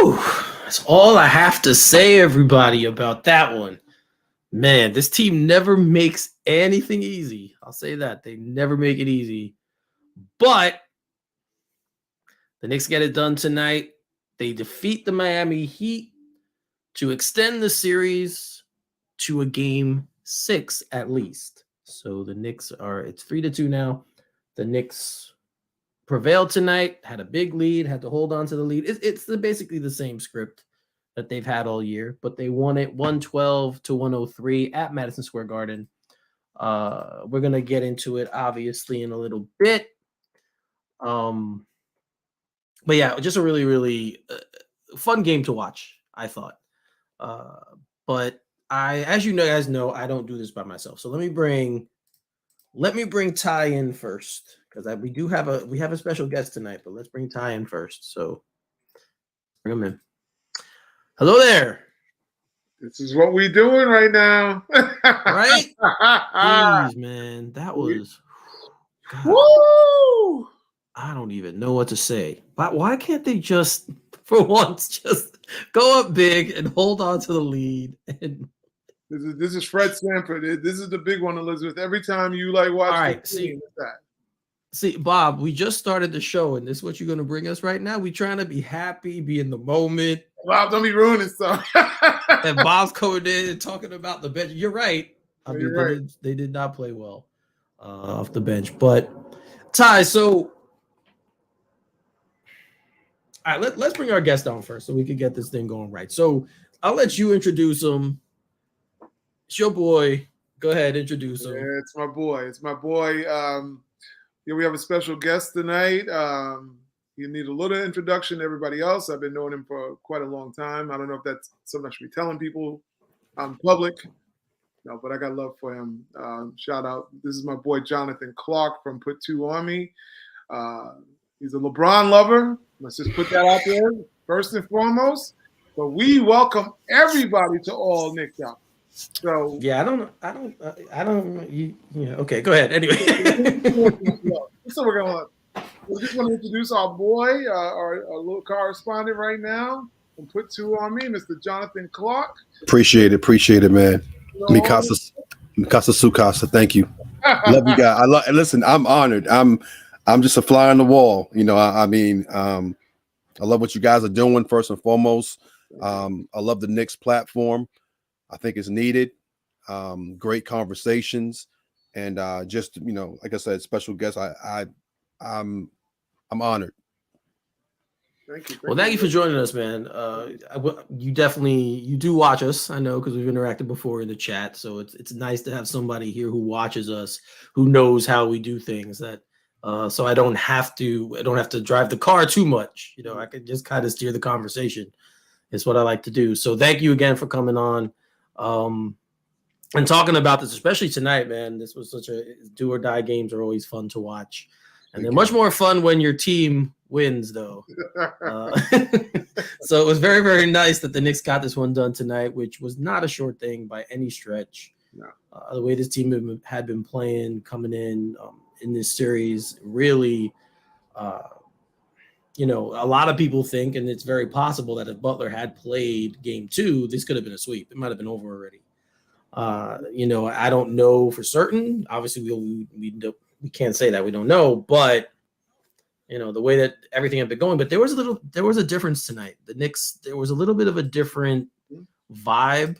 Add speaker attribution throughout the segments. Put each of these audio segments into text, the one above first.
Speaker 1: Whew, that's all I have to say, everybody, about that one. Man, this team never makes anything easy. I'll say that. They never make it easy. But the Knicks get it done tonight. They defeat the Miami Heat to extend the series to a game 6 at least. So the Knicks it's 3-2 now. The Knicks prevailed tonight, had a big lead, had to hold on to the lead. It's basically the same script that they've had all year, but they won it 112-103 at Madison Square Garden. We're going to get into it, obviously, in a little bit. But yeah, just a really, really fun game to watch, I thought. But as you guys know, I don't do this by myself. So let me bring Ty in first, because we have a special guest tonight. But let's bring Ty in first. So bring him in. Hello there.
Speaker 2: This is what we're doing right now.
Speaker 1: Right? Jeez, man. That was... God,
Speaker 2: woo!
Speaker 1: I don't even know what to say. But why can't they just, for once, just go up big and hold on to the lead? And
Speaker 2: This is Fred Sanford. This is the big one, Elizabeth. Every time you watch
Speaker 1: all right,
Speaker 2: the game,
Speaker 1: see, Bob, we just started the show, and this is what you're going to bring us right now? We trying to be happy, be in the moment.
Speaker 2: Bob, don't be ruining stuff.
Speaker 1: And Bob's coming in and talking about the bench. You're right.
Speaker 2: You're right.
Speaker 1: They did not play well off the bench. But, Ty, so... All right, let's bring our guest on first so we can get this thing going right. So I'll let you introduce him. It's your boy. Go ahead, introduce him.
Speaker 2: Yeah, it's my boy. It's my boy. We have a special guest tonight. You need a little introduction to everybody else. I've been knowing him for quite a long time. I don't know if that's something I should be telling people in public. No, but I got love for him. Shout out. This is my boy Jonathan Clark from Put Two on Me. He's a LeBron lover. Let's just put that out there first and foremost. But we welcome everybody to All Knicked Out. So
Speaker 1: yeah, I don't. Okay, go ahead. Anyway,
Speaker 2: so we just want to introduce our boy, our little correspondent right now, and Put Two on Me, Mr. Jonathan Clark.
Speaker 3: Appreciate it, man. Mikasa Sukasa, thank you. Love you guys. Listen, I'm honored. I'm just a fly on the wall. I love what you guys are doing, first and foremost. I love the Knicks platform. I think it's needed. Great conversations. And just, like I said, special guest. I'm honored.
Speaker 2: Thank you.
Speaker 1: Well, thank you for joining us, man. You do watch us, I know, because we've interacted before in the chat. So it's nice to have somebody here who watches us, who knows how we do things. So I don't have to drive the car too much. I can just kind of steer the conversation. It's what I like to do. So thank you again for coming on and talking about this, especially tonight, man. This was such a do or die. Games are always fun to watch, and they're much more fun when your team wins, though. So it was very, very nice that the Knicks got this one done tonight, which was not a short thing by any stretch.
Speaker 2: No.
Speaker 1: The way this team had been playing, coming in this series, really, a lot of people think, and it's very possible that if Butler had played game 2, this could have been a sweep. It might have been over already. I don't know for certain. Obviously, we can't say that. We don't know, but the way that everything had been going. But there was a difference tonight. The Knicks, there was a little bit of a different vibe,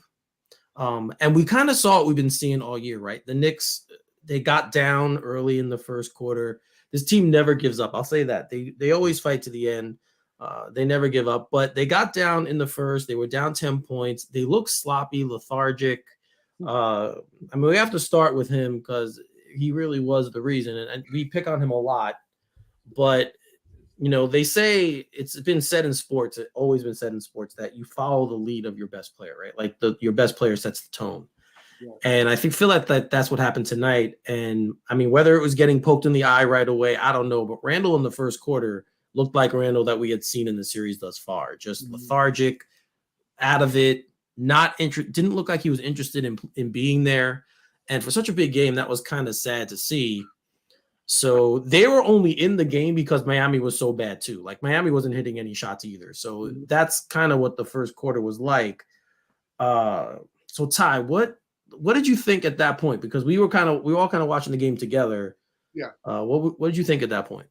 Speaker 1: and we kind of saw what we've been seeing all year, right? The Knicks, they got down early in the first quarter. This team never gives up. I'll say that. They always fight to the end. They never give up. But they got down in the first. They were down 10 points. They looked sloppy, lethargic. We have to start with him because he really was the reason. And we pick on him a lot. But, they say it's been said in sports, it's always been said in sports, that you follow the lead of your best player, right? Like your best player sets the tone. Yeah. And I feel like that's what happened tonight. And whether it was getting poked in the eye right away, I don't know. But Randall in the first quarter looked like Randall that we had seen in the series thus far. Just lethargic, out of it, didn't look like he was interested in being there. And for such a big game, that was kind of sad to see. So they were only in the game because Miami was so bad too. Like Miami wasn't hitting any shots either. So that's kind of what the first quarter was like. So Ty, what did you think at that point? Because we were all kind of watching the game together.
Speaker 2: Yeah.
Speaker 1: What did you think at that point?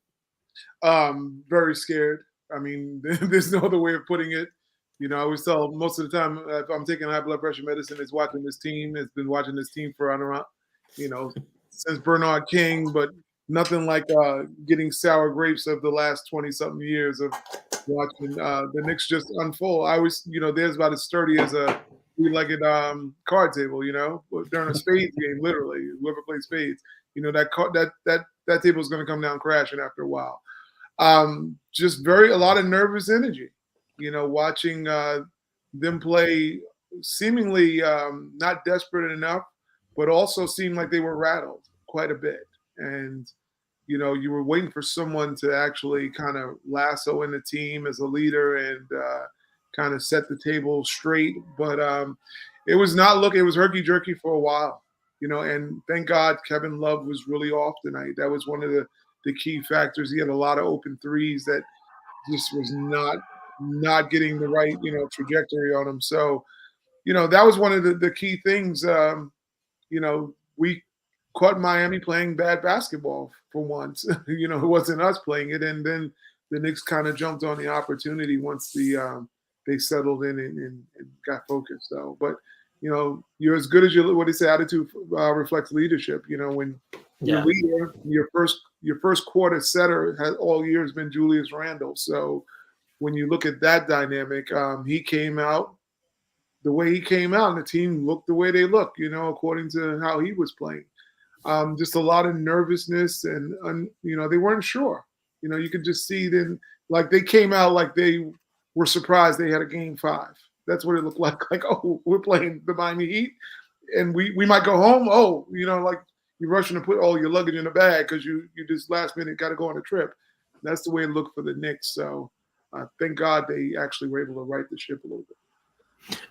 Speaker 2: Very scared. I mean, there's no other way of putting it. You know, I always tell most of the time if I'm taking high blood pressure medicine, it's watching this team. It's been watching this team for around, you know, since Bernard King, but nothing like getting sour grapes of the last 20-something years of watching the Knicks just unfold. I was, you know, there's about as sturdy as a three-legged card table, you know, during a spades game, literally. Whoever plays spades, you know, that table is going to come down crashing after a while. Just a lot of nervous energy, you know, watching them play seemingly not desperate enough, but also seemed like they were rattled quite a bit. And, you know, you were waiting for someone to actually kind of lasso in the team as a leader and kind of set the table straight. But it was it was herky-jerky for a while, you know, and thank God Kevin Love was really off tonight. That was one of the key factors. He had a lot of open threes that just was not getting the right, you know, trajectory on him. So, you know, that was one of the key things. You know, we caught Miami playing bad basketball for once. You know, it wasn't us playing it. And then the Knicks kind of jumped on the opportunity once they settled in and got focused. So, but, you know, you're as good as what they say, attitude reflects leadership. You know, when your leader, your first quarter setter has all year has been Julius Randle. So when you look at that dynamic, he came out the way he came out, and the team looked the way they looked, you know, according to how he was playing. Just a lot of nervousness, and you know, they weren't sure. You know, you could just see then, like they came out like they were surprised they had a game 5. That's what it looked like. Like, oh, we're playing the Miami Heat, and we might go home. Oh, you know, like you're rushing to put all your luggage in a bag because you just last minute got to go on a trip. That's the way it looked for the Knicks. So thank God they actually were able to right the ship a little bit.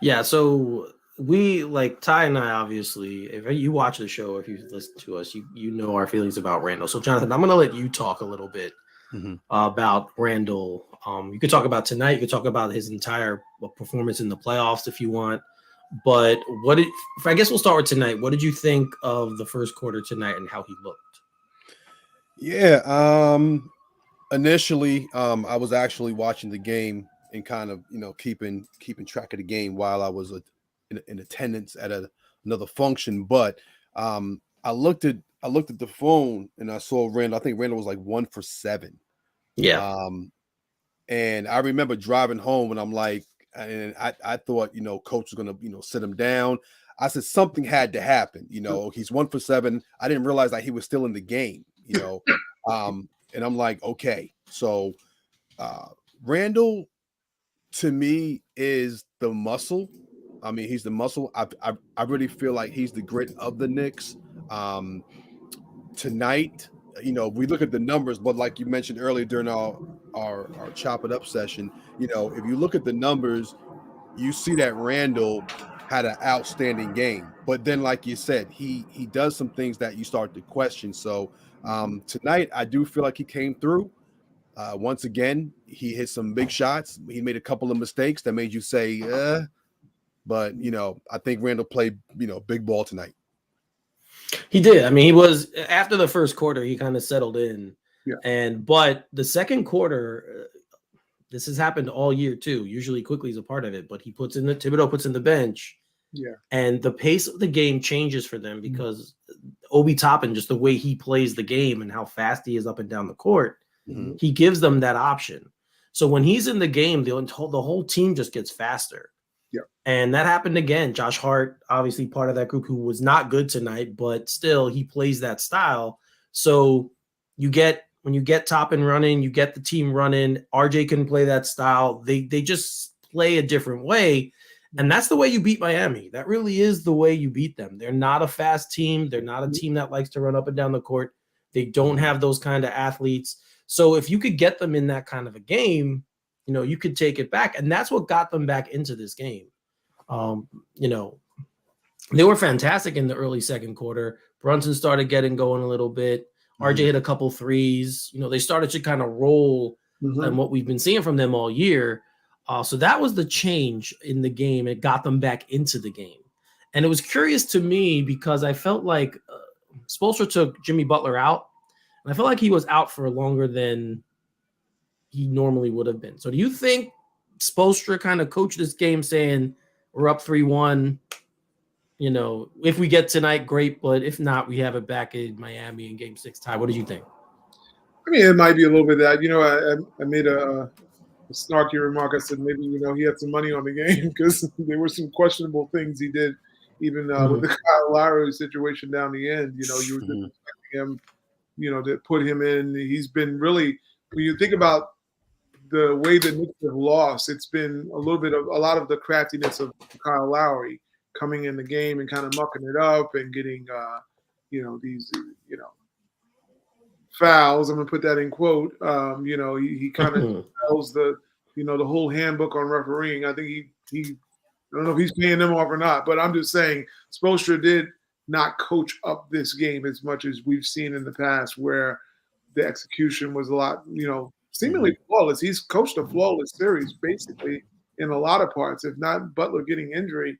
Speaker 1: Yeah, so we, like Ty and I, obviously, if you watch the show, if you listen to us, you know our feelings about Randall. So Jonathan, I'm going to let you talk a little bit about Randall. You could talk about tonight. You could talk about his entire performance in the playoffs if you want. But I guess we'll start with tonight. What did you think of the first quarter tonight and how he looked?
Speaker 3: Yeah, initially, I was actually watching the game and kind of, you know, keeping track of the game while I was in attendance at another function. But I looked at the phone and I saw Randall. I think Randall was like 1 for 7.
Speaker 1: Yeah.
Speaker 3: And I remember driving home and I'm like, and I thought, you know, coach was gonna, you know, sit him down. I said something had to happen. You know, he's 1 for 7. I didn't realize that he was still in the game. You know, and I'm like, okay, so Randall to me is the muscle. I mean, he's the muscle. I really feel like he's the grit of the Knicks. Tonight, you know, we look at the numbers, but like you mentioned earlier during our chop it up session, you know, if you look at the numbers, you see that Randall had an outstanding game. But then, like you said, he does some things that you start to question. So tonight, I do feel like he came through. Once again, he hit some big shots. He made a couple of mistakes that made you say, but, you know, I think Randall played, you know, big ball tonight.
Speaker 1: He did. I mean, he was, after the first quarter, he kind of settled in.
Speaker 2: Yeah.
Speaker 1: But the second quarter, this has happened all year too. Usually Quickly is a part of it, but Thibodeau puts in the bench.
Speaker 2: Yeah.
Speaker 1: And the pace of the game changes for them because Obi Toppin, just the way he plays the game and how fast he is up and down the court, he gives them that option. So when he's in the game, the whole team just gets faster.
Speaker 2: Yeah.
Speaker 1: And that happened again. Josh Hart, obviously part of that group, who was not good tonight, but still he plays that style. So when you get Toppin running, you get the team running. RJ can play that style. They just play a different way. And that's the way you beat Miami. That really is the way you beat them. They're not a fast team. They're not a team that likes to run up and down the court. They don't have those kind of athletes. So if you could get them in that kind of a game, you know, you could take it back. And that's what got them back into this game. You know, they were fantastic in the early second quarter. Brunson started getting going a little bit. RJ hit a couple threes. They started to kind of roll and what we've been seeing from them all year. So that was the change in the game. It got them back into the game. And it was curious to me because I felt like Spoelstra took Jimmy Butler out. And I felt like he was out for longer than he normally would have been. So do you think Spoelstra kind of coached this game saying we're up 3-1? If we get tonight, great. But if not, we have it back in Miami in Game 6 tie. What did you think?
Speaker 2: I mean, it might be a little bit of that. I made a snarky remark. I said maybe he had some money on the game because there were some questionable things he did, even with the Kyle Lowry situation down the end. You were just expecting him, to put him in. He's been really, when you think about the way the Knicks have lost, it's been a lot of the craftiness of Kyle Lowry coming in the game and kind of mucking it up and getting these fouls. I'm gonna put that in quote. He kind of tells the whole handbook on refereeing. I think he I don't know if he's paying them off or not, but I'm just saying Spoelstra did not coach up this game as much as we've seen in the past, where the execution was a lot, seemingly flawless. He's coached a flawless series basically in a lot of parts. If not Butler getting injured,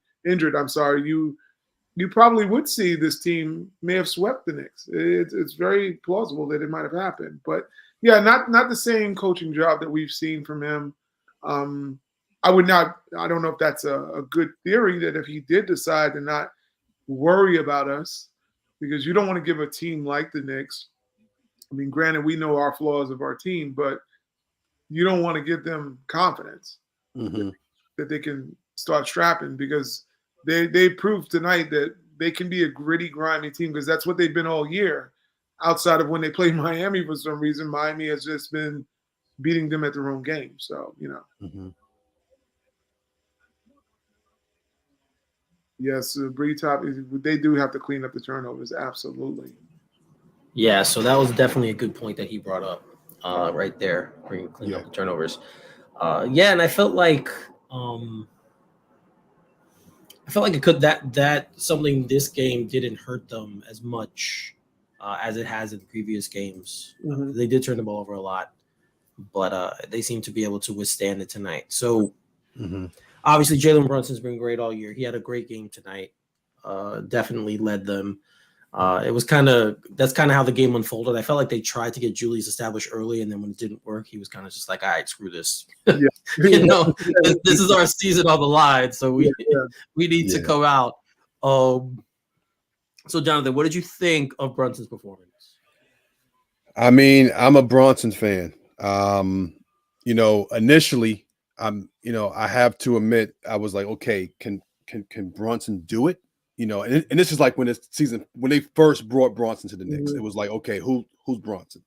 Speaker 2: you probably would see this team may have swept the Knicks. It's very plausible that it might have happened. But yeah, not the same coaching job that we've seen from him. I don't know if that's a good theory, that if he did decide to not worry about us, because you don't want to give a team like the Knicks, I mean, granted, we know our flaws of our team, but you don't want to give them confidence that they can start strapping, because they proved tonight that they can be a gritty, grimy team, because that's what they've been all year. Outside of when they played Miami, for some reason, Miami has just been beating them at their own game. So, Yes, Bree Top, they do have to clean up the turnovers, absolutely.
Speaker 1: Yeah, so that was definitely a good point that he brought up right there, clean up the turnovers. And I felt like it could that something this game didn't hurt them as much as it has in previous games. They did turn the ball over a lot, but they seem to be able to withstand it tonight. So obviously Jalen Brunson's been great all year. He had a great game tonight. Definitely led them. That's kind of how the game unfolded. I felt like they tried to get Julius established early, and then when it didn't work, he was kind of just like, all right, screw this. This is our season on the line, so we need to come out. So Jonathan, what did you think of Brunson's performance?
Speaker 3: I mean, I'm a Bronson fan. Initially, I have to admit, I was like, okay, can Brunson do it? And this is like when they first brought Bronson to the Knicks, it was like, okay, who's Bronson?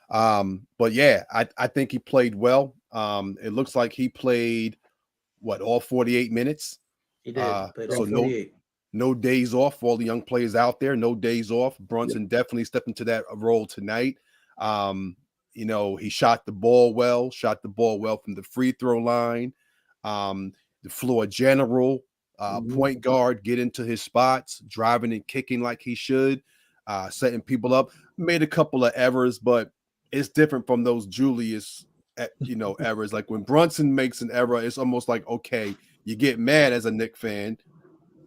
Speaker 3: But yeah, I think he played well. It looks like he played all 48 minutes.
Speaker 1: He did.
Speaker 3: So 48. No days off for all the young players out there. No days off. Brunson definitely stepped into that role tonight. He shot the ball well from the free throw line. The floor general, point guard, get into his spots, driving and kicking like he should, setting people up. Made a couple of errors, but it's different from those Julius, errors. Like when Brunson makes an error, it's almost like, okay, you get mad as a Knicks fan,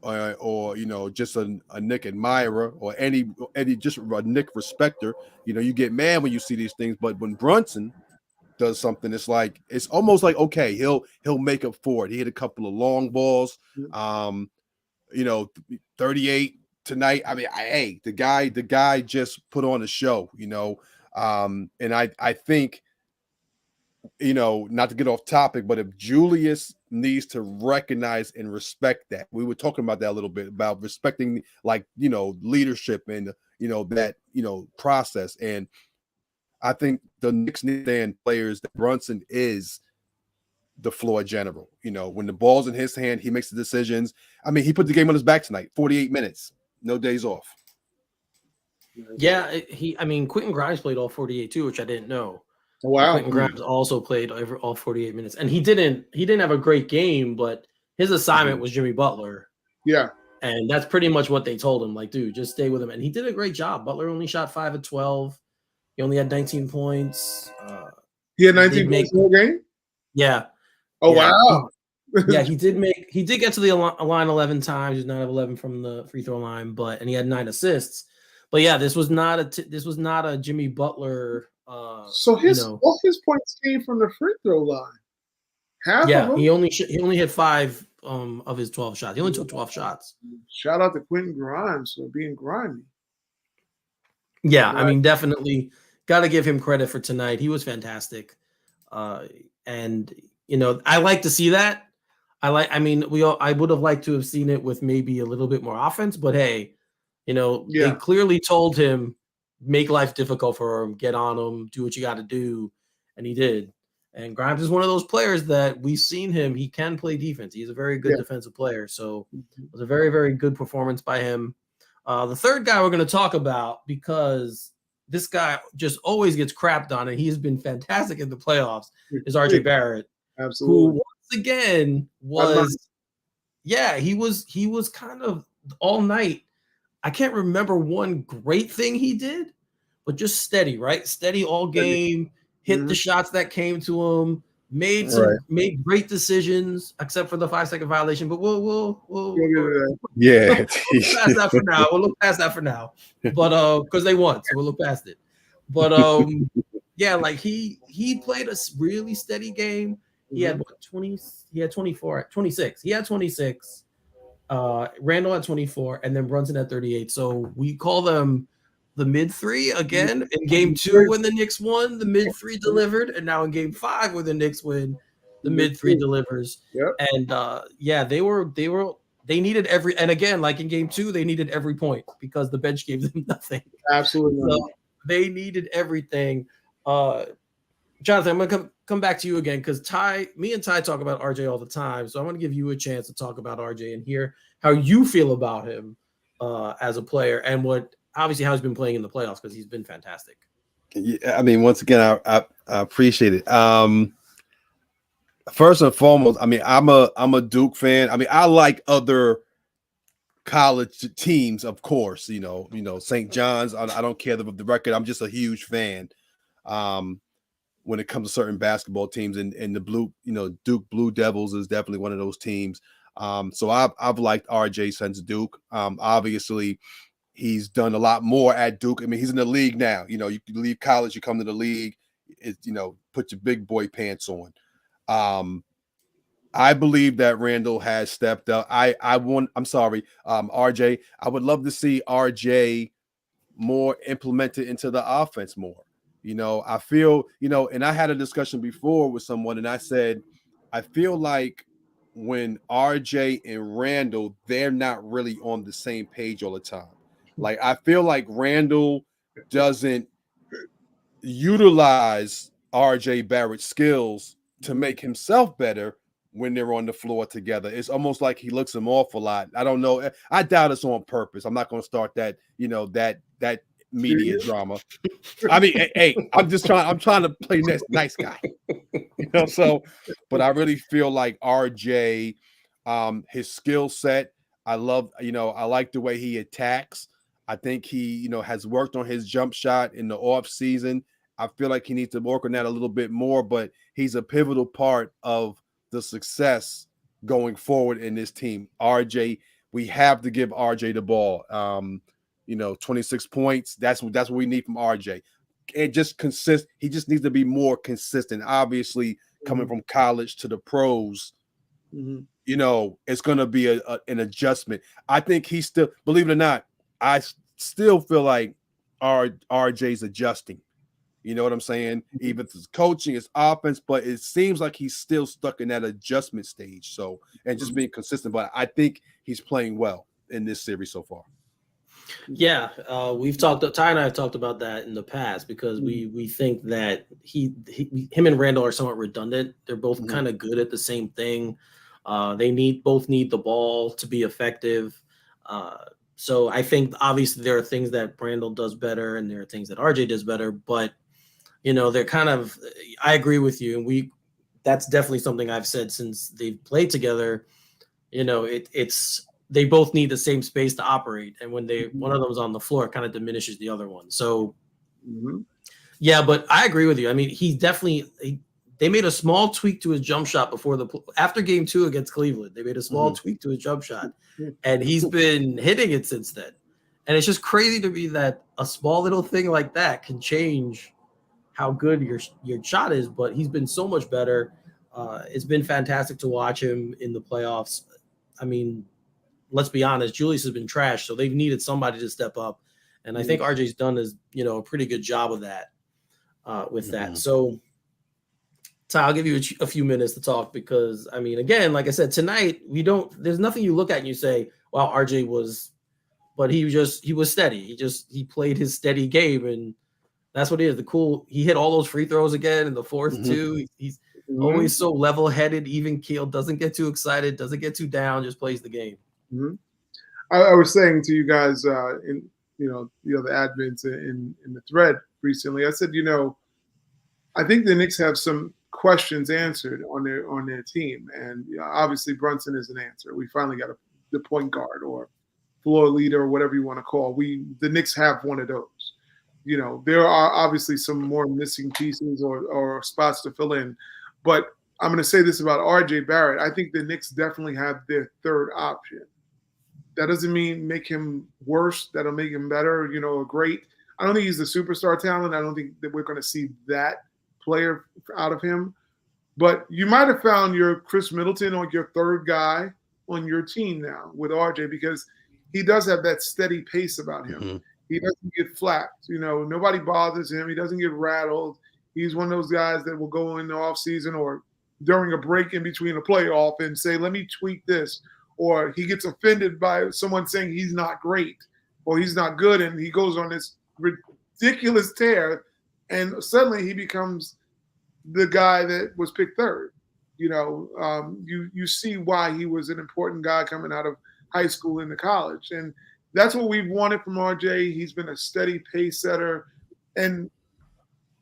Speaker 3: or just a Knicks admirer, or any just a Knicks respecter. You get mad when you see these things, but when Brunson does something, it's almost like, okay, he'll make up for it. He hit a couple of long balls, 38 tonight. I mean, the guy just put on a show, and I think, not to get off topic, but if Julius needs to recognize and respect that, we were talking about that a little bit, about respecting, leadership and, that, process. And I think the Knicks need to understand players that Brunson is the floor general. When the ball's in his hand, he makes the decisions. I mean, he put the game on his back tonight, 48 minutes, no days off.
Speaker 1: Yeah, Quentin Grimes played all 48 too, which I didn't know.
Speaker 2: Wow.
Speaker 1: Quentin Grimes also played all 48 minutes, and he didn't have a great game, but his assignment was Jimmy Butler.
Speaker 2: Yeah.
Speaker 1: And that's pretty much what they told him. Like, dude, just stay with him. And he did a great job. Butler only shot 5 of 12. He only had 19 points.
Speaker 2: He had 19 points in the whole game?
Speaker 1: Yeah.
Speaker 2: Oh,
Speaker 1: yeah.
Speaker 2: wow.
Speaker 1: He did get to the line 11 times. He did not have 11 from the free throw line, and he had 9 assists. But yeah, this was not a Jimmy Butler.
Speaker 2: So all his points came from the free throw line. Half of them.
Speaker 1: He only hit 5 of his 12 shots. He only took 12 shots.
Speaker 2: Shout out to Quentin Grimes for being grimy.
Speaker 1: Yeah, I mean, definitely got to give him credit for tonight. He was fantastic, and I like to see that. I would have liked to have seen it with maybe a little bit more offense, but hey, they clearly told him, make life difficult for him, get on him, do what you got to do, and he did. And Grimes is one of those players that we've seen him. He can play defense. He's a very good defensive player. So it was a very, very good performance by him. The third guy we're going to talk about, because this guy just always gets crapped on, and he's been fantastic in the playoffs, is RJ Barrett.
Speaker 2: Absolutely.
Speaker 1: Who once again he was kind of all night. I can't remember one great thing he did, but just steady, right? Steady all game, hit the shots that came to him, made great decisions, except for the 5-second violation. But we'll pass that for now. We'll look past that for now. But because they won, so we'll look past it. But like he played a really steady game. He had 20. He had 24. 26. He had 26. Randall at 24, and then Brunson at 38. So we call them the mid three again. In game 2, when the Knicks won, the mid three delivered, and now in game 5, when the Knicks win, the mid three delivers.
Speaker 2: Yep.
Speaker 1: And they needed every, and again, like in game 2, they needed every point because the bench gave them nothing.
Speaker 2: Absolutely.
Speaker 1: So they needed everything. Jonathan, I'm gonna come back to you again, because me and Ty talk about RJ all the time. So I want to give you a chance to talk about RJ and hear how you feel about him as a player, and how he's been playing in the playoffs, because he's been fantastic.
Speaker 3: Yeah, I mean, once again, I appreciate it. First and foremost, I mean, I'm a Duke fan. I mean, I like other college teams, of course. St. John's. I don't care the record. I'm just a huge fan. When it comes to certain basketball teams, and the blue, Duke Blue Devils is definitely one of those teams. So I've liked RJ since Duke. Obviously, he's done a lot more at Duke. I mean, he's in the league now. You leave college, you come to the league. Put your big boy pants on. I believe that Randall has stepped up. RJ. I would love to see RJ more implemented into the offense more. I feel, and I had a discussion before with someone, and I said, I feel like when RJ and Randall, they're not really on the same page all the time. Like, I feel like Randall doesn't utilize RJ Barrett's skills to make himself better when they're on the floor together. It's almost like he looks him off a lot. I don't know. I doubt it's on purpose. I'm not going to start that, that media drama. I mean, hey, I'm trying to play nice guy. So, but I really feel like RJ, his skill set, I like the way he attacks. I think he, has worked on his jump shot in the off season. I feel like he needs to work on that a little bit more, but he's a pivotal part of the success going forward in this team. RJ, we have to give RJ the ball. 26 points. That's what we need from RJ. And just consist. He just needs to be more consistent. Obviously, coming from college to the pros, it's going to be an adjustment. I think he's still, believe it or not, I still feel like RJ's adjusting. You know what I'm saying? Even if it's coaching, it's offense, but it seems like he's still stuck in that adjustment stage. So, and just being consistent. But I think he's playing well in this series so far.
Speaker 1: Yeah, Ty and I have talked about that in the past, because we think that him and Randall are somewhat redundant. They're both kind of good at the same thing. They both need the ball to be effective. So I think obviously there are things that Randall does better, and there are things that RJ does better, but they're kind of, I agree with you. And that's definitely something I've said since they've played together. It's they both need the same space to operate. And when one of them's on the floor, it kind of diminishes the other one. So Yeah, but I agree with you. I mean, he's definitely they made a small tweak to his jump shot after game 2 against Cleveland. They made a small tweak to his jump shot, and he's been hitting it since then. And it's just crazy to me that a small little thing like that can change how good your shot is. But he's been so much better. It's been fantastic to watch him in the playoffs. I mean, let's be honest, Julius has been trash, so they've needed somebody to step up, and I think RJ's done a pretty good job of that. With that. So, Ty, I'll give you a few minutes to talk because, I mean, again, like I said, tonight, there's nothing you look at and you say, wow, RJ but he was steady. He played his steady game, and that's what it is. He hit all those free throws again in the fourth too. He's always so level-headed, even keeled, doesn't get too excited, doesn't get too down, just plays the game.
Speaker 2: I was saying to you guys in the admins in the thread recently, I said, I think the Knicks have some questions answered on their team, and obviously Brunson is an answer. We finally got the point guard or floor leader or whatever you want to call. The Knicks have one of those. There are obviously some more missing pieces or spots to fill in, but I'm going to say this about RJ Barrett. I think the Knicks definitely have their third option. That doesn't mean make him worse. That'll make him better, great. I don't think he's the superstar talent. I don't think that we're going to see that player out of him. But you might have found your Chris Middleton or your third guy on your team now with RJ because he does have that steady pace about him. He doesn't get flapped. Nobody bothers him. He doesn't get rattled. He's one of those guys that will go in the offseason or during a break in between a playoff and say, let me tweak this. Or he gets offended by someone saying he's not great or he's not good, and he goes on this ridiculous tear, and suddenly he becomes the guy that was picked third. You see why he was an important guy coming out of high school into college, and that's what we've wanted from RJ. He's been a steady pace setter, and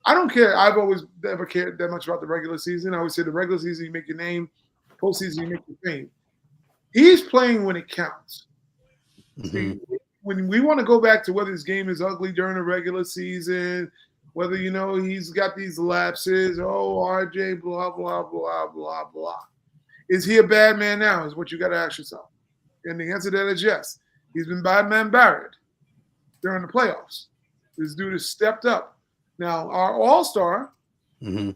Speaker 2: I don't care. I've always never cared that much about the regular season. I always say the regular season you make your name, postseason you make your fame. He's playing when it counts. See, when we want to go back to whether his game is ugly during the regular season, whether, he's got these lapses, RJ, blah, blah, blah, blah, blah. Is he a bad man now is what you got to ask yourself. And the answer to that is yes. He's been bad man Barrett during the playoffs. This dude has stepped up. Now, our all-star, the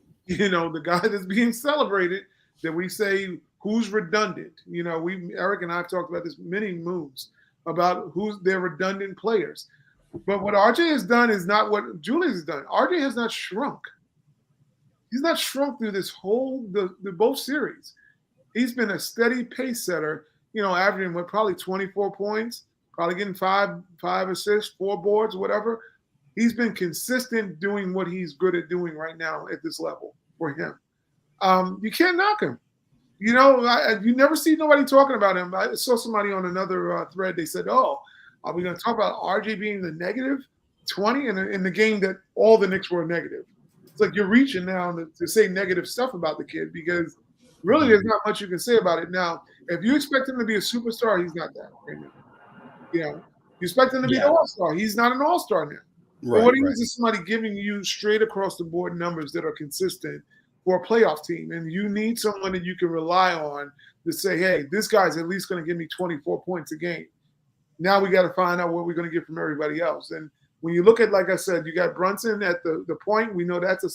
Speaker 2: guy that's being celebrated, that we say – who's redundant? Eric and I have talked about this many moves about who's their redundant players. But what RJ has done is not what Julius has done. RJ has not shrunk. He's not shrunk through this whole the both series. He's been a steady pace setter, averaging probably 24 points, probably getting five assists, 4 boards, whatever. He's been consistent doing what he's good at doing right now at this level for him. You can't knock him. You never see nobody talking about him. I saw somebody on another thread. They said, are we going to talk about RJ being the negative 20 in the game that all the Knicks were negative? It's like you're reaching now to say negative stuff about the kid because really there's not much you can say about it. Now, if you expect him to be a superstar, he's not that right now. You expect him to be an all-star. He's not an all-star now. Right, but what he is somebody giving you straight across the board numbers that are consistent for a playoff team, and you need someone that you can rely on to say, hey, this guy's at least going to give me 24 points a game. Now we got to find out what we're going to get from everybody else. And when you look at, like I said, you got Brunson at the point. We know that's a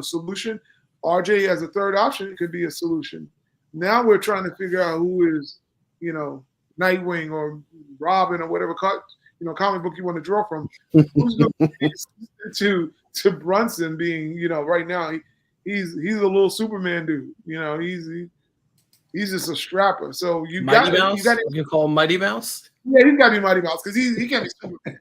Speaker 2: solution. RJ as a third option could be a solution. Now we're trying to figure out who is, Nightwing or Robin or whatever comic book you want to draw from. Who's going to be to Brunson being, right now he's a little Superman dude. He's just a strapper. So you
Speaker 1: can call him Mighty Mouse.
Speaker 2: Yeah, he's got to be Mighty Mouse because he can't be Superman.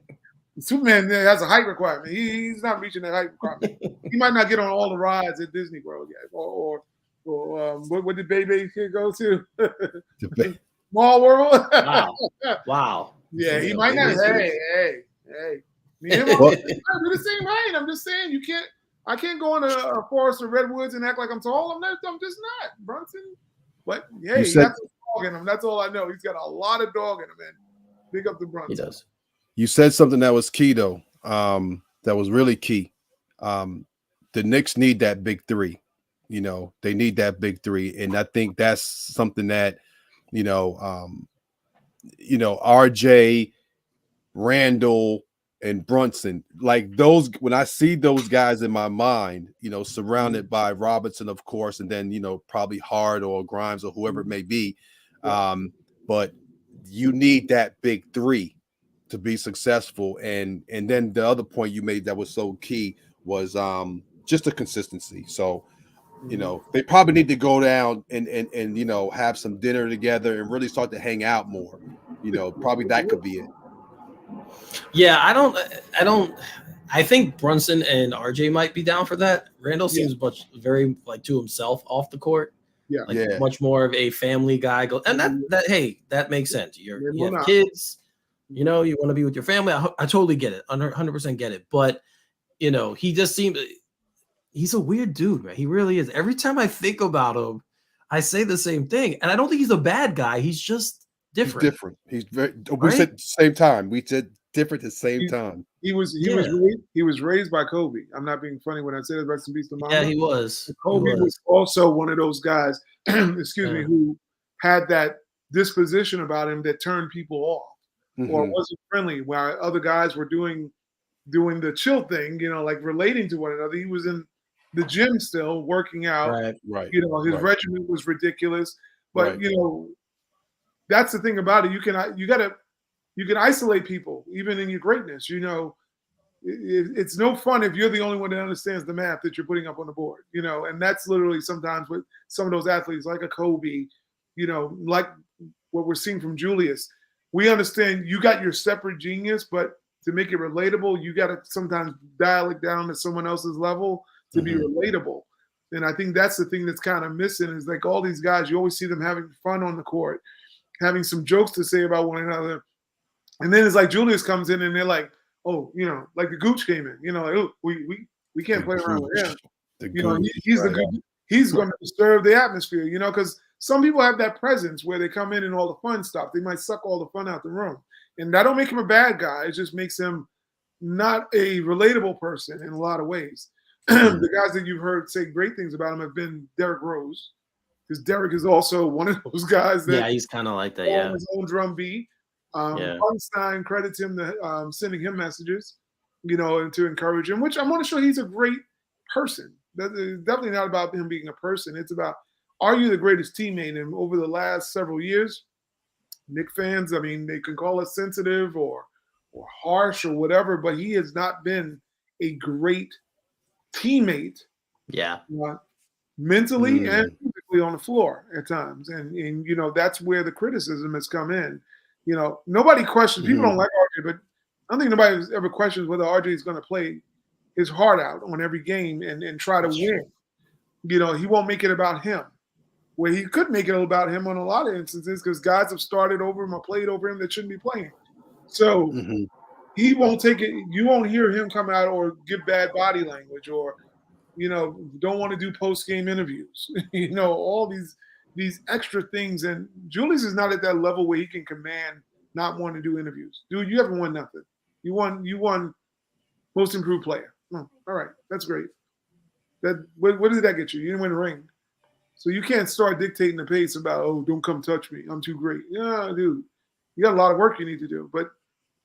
Speaker 2: Superman has a height requirement. He's not reaching that height requirement. He might not get on all the rides at Disney World yet, or what did Baby Kid go to? Small World.
Speaker 1: Wow.
Speaker 2: Yeah, he might not. Hey. Me and him are the same height. I'm just saying you can't. I can't go in a forest of redwoods and act like I'm tall. I'm just not, Brunson. But yeah, he got some dog in him. That's all I know. He's got a lot of dog in him, man. Big up the Brunson.
Speaker 1: He does.
Speaker 3: You said something that was key though. That was really key. The Knicks need that big three. You know, they need that big three, and I think that's something that RJ, Randall, and Brunson, like those. When I see those guys in my mind, surrounded by Robinson, of course, and then probably Hard or Grimes or whoever it may be, but you need that big three to be successful. And then the other point you made that was so key was just the consistency. So they probably need to go down and have some dinner together and really start to hang out more. Probably that could be it.
Speaker 1: Yeah, I think Brunson and RJ might be down for that. Randall seems very like to himself off the court. Much more of a family guy. And that makes sense. You have kids, you want to be with your family. I totally get it. 100% get it. But he just seems, he's a weird dude, man. He really is. Every time I think about him, I say the same thing. And I don't think he's a bad guy. He's just different.
Speaker 3: He's different. He's very. We said the same time. We said different at the same time.
Speaker 2: He was raised by Kobe. I'm not being funny when I say that. Rest in peace to Mama.
Speaker 1: Yeah, he was.
Speaker 2: Kobe was also one of those guys. Excuse me, who had that disposition about him that turned people off or wasn't friendly. While other guys were doing the chill thing, like relating to one another. He was in the gym still working out.
Speaker 3: Right.
Speaker 2: His regimen was ridiculous, but that's the thing about it. You can isolate people even in your greatness. It's no fun if you're the only one that understands the math that you're putting up on the board. And that's literally sometimes with some of those athletes like a Kobe, like what we're seeing from Julius. We understand you got your separate genius, but to make it relatable, you got to sometimes dial it down to someone else's level to be relatable. And I think that's the thing that's kind of missing is like all these guys, you always see them having fun on the court, having some jokes to say about one another. And then it's like Julius comes in and they're like, oh, like the Gooch came in, like, oh, we can't play around with him. He's the good. He's going to disturb the atmosphere, because some people have that presence where they come in and all the fun stuff. They might suck all the fun out the room. And that don't make him a bad guy. It just makes him not a relatable person in a lot of ways. The guys that you've heard say great things about him have been Derrick Rose, because Derrick is also one of those guys that
Speaker 1: he's kind of like that. Yeah,
Speaker 2: his own drum beat. Einstein credits him to sending him messages, and to encourage him. Which I want to show he's a great person. It's definitely not about him being a person. It's about, are you the greatest teammate? And over the last several years, Knicks fans, I mean, they can call us sensitive or harsh or whatever, but he has not been a great teammate.
Speaker 1: Yeah.
Speaker 2: Mentally and physically on the floor at times. And that's where the criticism has come in. Nobody questions, people don't like RJ, but I don't think nobody ever questions whether RJ is going to play his heart out on every game and try to win. He won't make it about him. Where he could make it about him on a lot of instances because guys have started over him or played over him that shouldn't be playing. So he won't take it. You won't hear him come out or give bad body language or, don't want to do post-game interviews. All these extra things. And Julius is not at that level where he can command not wanting to do interviews. Dude, you haven't won nothing. You won most improved player. Oh, all right, that's great. What did that get you? You didn't win a ring. So you can't start dictating the pace about, oh, don't come touch me. I'm too great. Yeah, dude, you got a lot of work you need to do. But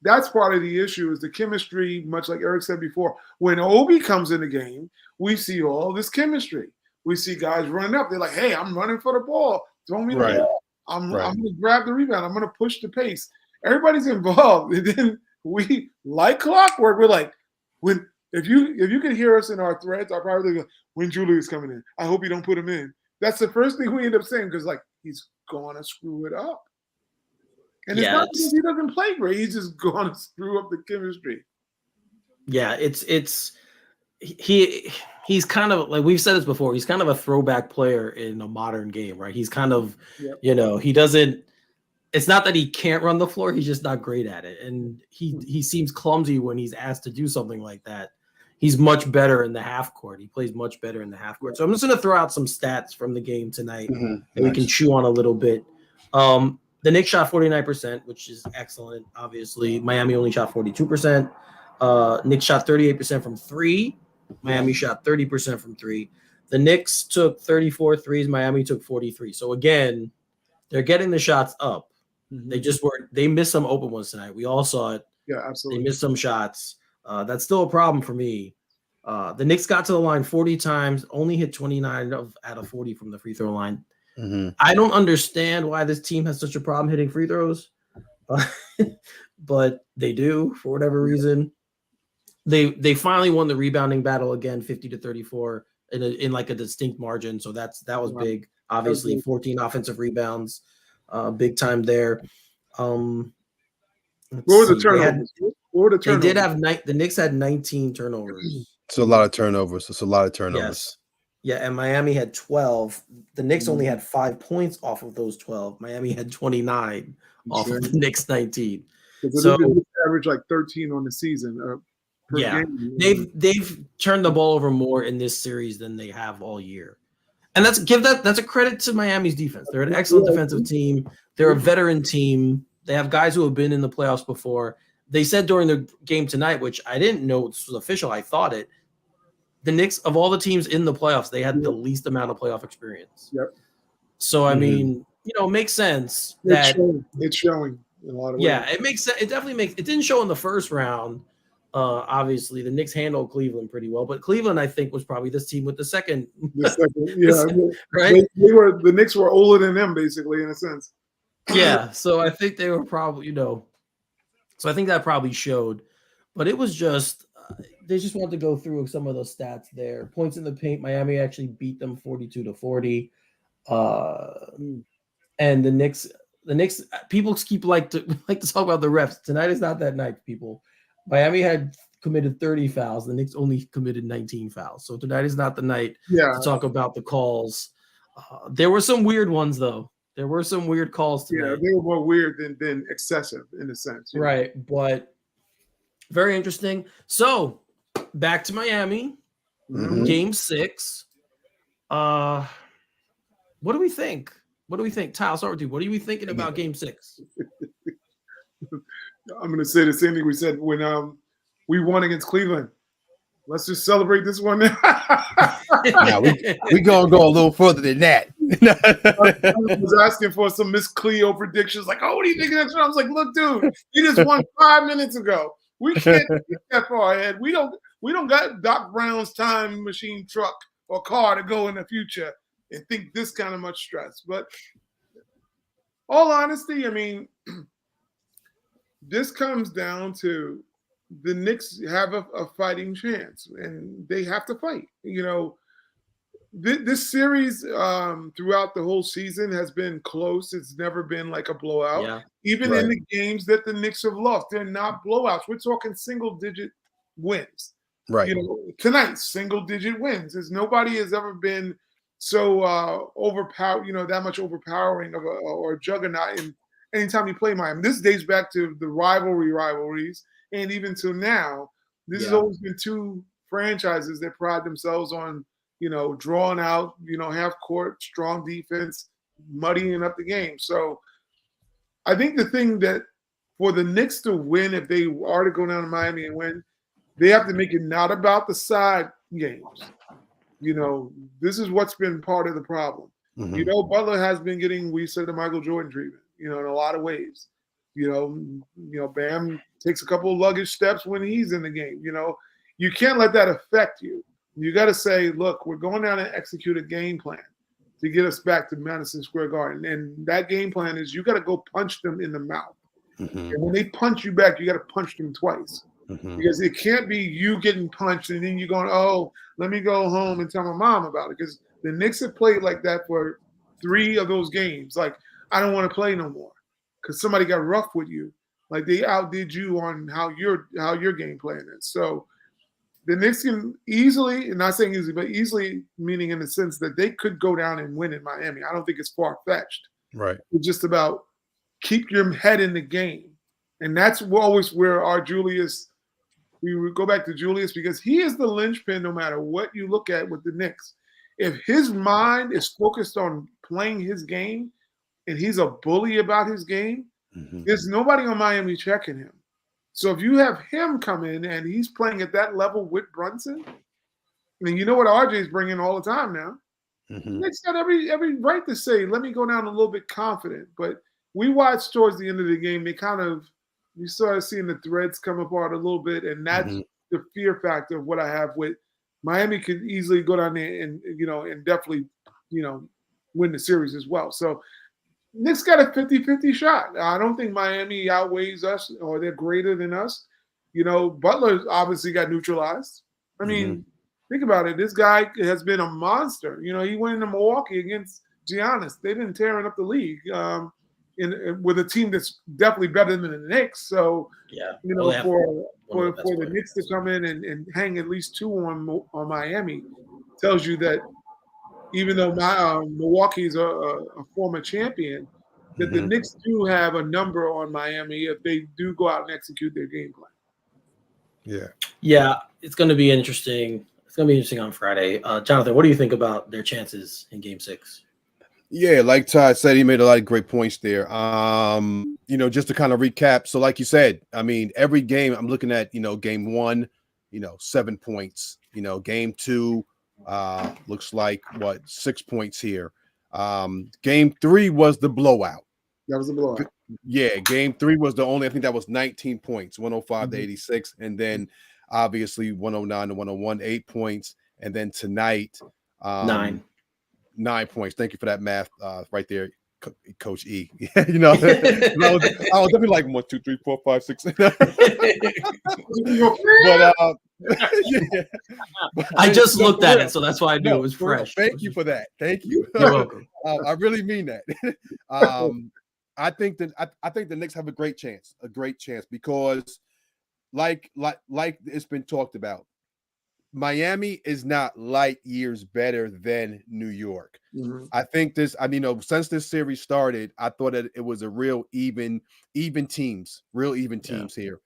Speaker 2: that's part of the issue is the chemistry, much like Eric said before. When Obi comes in the game, we see all this chemistry. We see guys running up. They're like, hey, I'm running for the ball. Throw me the ball. I'm going to grab the rebound. I'm going to push the pace. Everybody's involved. And then we, like clockwork, we're like, if you can hear us in our threads, our private go, when Julius coming in, I hope you don't put him in. That's the first thing we end up saying because, he's going to screw it up. And it's not because he doesn't play great. He's just going to screw up the chemistry.
Speaker 1: Yeah, he's kind of like we've said this before. He's kind of a throwback player in a modern game, right? He's kind of, he doesn't. It's not that he can't run the floor. He's just not great at it, and he seems clumsy when he's asked to do something like that. He's much better in the half court. He plays much better in the half court. So I'm just going to throw out some stats from the game tonight that we can chew on a little bit. The Knicks shot 49%, which is excellent. Obviously, Miami only shot 42%. Knicks shot 38% from three. Miami shot 30% from three. The Knicks took 34 threes. Miami took 43. So again, they're getting the shots up. They missed some open ones tonight. We all saw it.
Speaker 2: Yeah,
Speaker 1: They
Speaker 2: absolutely.
Speaker 1: missed some shots. That's still a problem for me. The Knicks got to the line 40 times, only hit 29 out of 40 from the free throw line. I don't understand why this team has such a problem hitting free throws, but they do for whatever reason. They finally won the rebounding battle again, 50-34 in like a distinct margin. So that was big. Obviously, 14 offensive rebounds, big time there.
Speaker 2: What were the turnovers?
Speaker 1: They did have the Knicks had 19 turnovers.
Speaker 3: It's a lot of turnovers. It's a lot of turnovers.
Speaker 1: Yes. Yeah, and Miami had 12. The Knicks only had 5 points off of those 12. Miami had 29 off of the Knicks 19.
Speaker 2: So average like 13 on the season per game.
Speaker 1: They've turned the ball over more in this series than they have all year. And that's a credit to Miami's defense. They're an excellent defensive team. They're a veteran team. They have guys who have been in the playoffs before. They said during the game tonight, which I didn't know this was official, I thought it, the Knicks, of all the teams in the playoffs, they had the least amount of playoff experience.
Speaker 2: Yep.
Speaker 1: So, I mean, it makes sense
Speaker 2: that it's showing in a lot of ways.
Speaker 1: Yeah, it makes sense. It definitely makes – it didn't show in the first round. Obviously, the Knicks handled Cleveland pretty well, but Cleveland, I think, was probably this team with the second.
Speaker 2: Right? The Knicks were older than them, basically, in a sense.
Speaker 1: Yeah, so I think they were probably, so I think that probably showed. But it was just they just wanted to go through some of those stats there. Points in the paint, Miami actually beat them 42-40. And the Knicks, people like to talk about the refs. Tonight is not that night, people. Miami had committed 30 fouls. The Knicks only committed 19 fouls. So tonight is not the night to talk about the calls. There were some weird ones, though. There were some weird calls tonight.
Speaker 2: Yeah, they were more weird than excessive in a sense.
Speaker 1: Right, but very interesting. So back to Miami, Game 6. What do we think? Tyler, start with you. What are you thinking about Game 6?
Speaker 2: I'm going to say the same thing we said when we won against Cleveland. Let's just celebrate this one now.
Speaker 3: Now we gonna go a little further than that.
Speaker 2: I was asking for some Miss Cleo predictions, like, "Oh, what do you think of that?" I was like, "Look, dude, he just won 5 minutes ago. We can't get that far ahead. We don't got Doc Brown's time machine truck or car to go in the future and think this kind of much stress." But all honesty, I mean, this comes down to the Knicks have a fighting chance, and they have to fight. This series throughout the whole season has been close. It's never been like a blowout.
Speaker 1: Yeah,
Speaker 2: Even in the games that the Knicks have lost, they're not blowouts. We're talking single-digit wins.
Speaker 3: Right.
Speaker 2: Tonight, single-digit wins. There's nobody has ever been so overpowered, that much overpowering of or a juggernaut. And anytime you play Miami, this dates back to the rivalries. And even till now, this has always been two franchises that pride themselves on, drawing out, half court, strong defense, muddying up the game. So I think the thing that for the Knicks to win, if they are to go down to Miami and win, they have to make it not about the side games. This is what's been part of the problem. Butler has been getting, we said, the Michael Jordan treatment, in a lot of ways. Bam takes a couple of luggage steps when he's in the game. You can't let that affect you. You got to say, look, we're going down and execute a game plan to get us back to Madison Square Garden. And that game plan is you got to go punch them in the mouth. And when they punch you back, you got to punch them twice. Because it can't be you getting punched and then you're going, oh, let me go home and tell my mom about it. Because the Knicks have played like that for 3 of those games. Like, I don't want to play no more because somebody got rough with you. Like, they outdid you on how your game plan is. So the Knicks can easily, and not saying easily, but easily meaning in the sense that they could go down and win in Miami. I don't think it's far-fetched.
Speaker 3: Right.
Speaker 2: It's just about keep your head in the game. And that's always where our Julius, we would go back to Julius because he is the linchpin no matter what you look at with the Knicks. If his mind is focused on playing his game and he's a bully about his game, there's nobody on Miami checking him. So if you have him come in and he's playing at that level with Brunson, And you know what RJ's bringing all the time now.
Speaker 3: Mhm.
Speaker 2: Knicks got every right to say, let me go down a little bit confident. But we watched towards the end of the game, you started seeing the threads come apart a little bit, and that's
Speaker 3: Mhm.
Speaker 2: the fear factor of what I have with Miami could easily go down there and definitely, win the series as well. So Knicks got a 50-50 shot. I don't think Miami outweighs us or they're greater than us. Butler obviously got neutralized. I mean, think about it. This guy has been a monster. He went into Milwaukee against Giannis. They've been tearing up the league with a team that's definitely better than the Knicks. So,
Speaker 1: Yeah.
Speaker 2: for the Knicks to come in and hang at least 2 on Miami tells you that even though Milwaukee is a former champion, that the Knicks do have a number on Miami if they do go out and execute their game plan.
Speaker 3: Yeah.
Speaker 1: Yeah, it's going to be interesting. It's going to be interesting on Friday. Jonathan, what do you think about their chances in Game 6?
Speaker 3: Yeah, like Todd said, he made a lot of great points there. Just to kind of recap. So, like you said, I mean, every game I'm looking at, game 1, 7 points. Game 2, looks like 6 points here. Game 3 was the blowout.
Speaker 2: That was a blowout.
Speaker 3: Yeah, game 3 was the only, I think that was 19 points, 105 to 86. And then obviously 109 to 101, 8 points. And then tonight,
Speaker 1: 9
Speaker 3: points. Thank you for that math right there, Coach E. I was definitely like 1, 2, 3, 4, 5, 6. But yeah.
Speaker 1: I just looked at it, so that's why I knew it was fresh.
Speaker 3: Thank you for that. Thank you.
Speaker 1: You're welcome.
Speaker 3: I really mean that. I think the Knicks have a great chance because, like it's been talked about, Miami is not light years better than New York. I think since this series started, I thought that it was a real even teams here.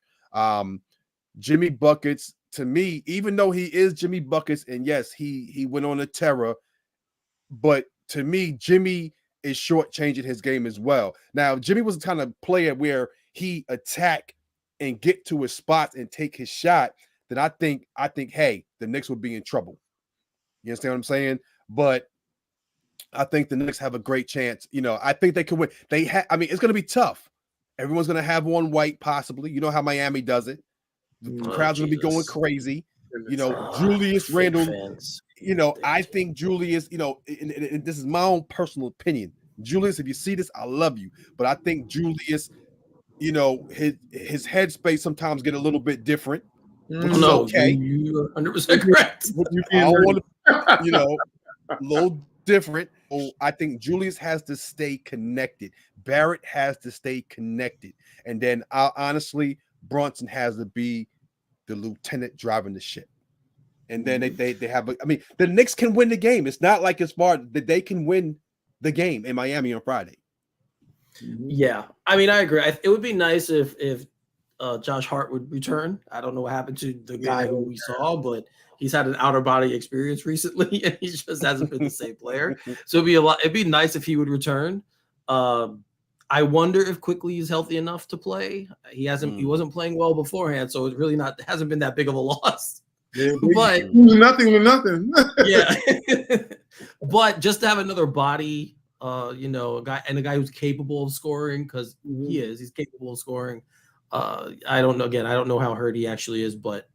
Speaker 3: Jimmy Buckets, to me, even though he is Jimmy Buckets, and yes, he went on a terror, but to me, Jimmy is shortchanging his game as well. Now, Jimmy was the kind of player where he attack and get to his spots and take his shot. Then I think, hey, the Knicks would be in trouble. You understand what I'm saying? But I think the Knicks have a great chance. I think they could win. It's going to be tough. Everyone's going to have one white, possibly. You know how Miami does it. The crowd's going to be going crazy. Julius Randle.
Speaker 1: Fans.
Speaker 3: I think Julius, and this is my own personal opinion. Julius, if you see this, I love you. But I think Julius, his headspace sometimes get a little bit different. Which is okay.
Speaker 1: You're 100% correct.
Speaker 3: I want to, a little different. Oh, I think Julius has to stay connected. Barrett has to stay connected. And then honestly, Brunson has to be the lieutenant driving the ship. And then they have the Knicks can win the game. It's not like it's far that they can win the game in Miami on Friday.
Speaker 1: Yeah. I agree. It would be nice if Josh Hart would return. I don't know what happened to the guy who we saw, but he's had an outer body experience recently, and he just hasn't been the same player. So it'd be nice if he would return. I wonder if Quickly is healthy enough to play. He wasn't playing well beforehand, so it's really hasn't been that big of a loss. But
Speaker 2: nothing with nothing.
Speaker 1: Yeah. But just to have another body, a guy who's capable of scoring, because he's capable of scoring. I don't know. Again, I don't know how hurt he actually is, but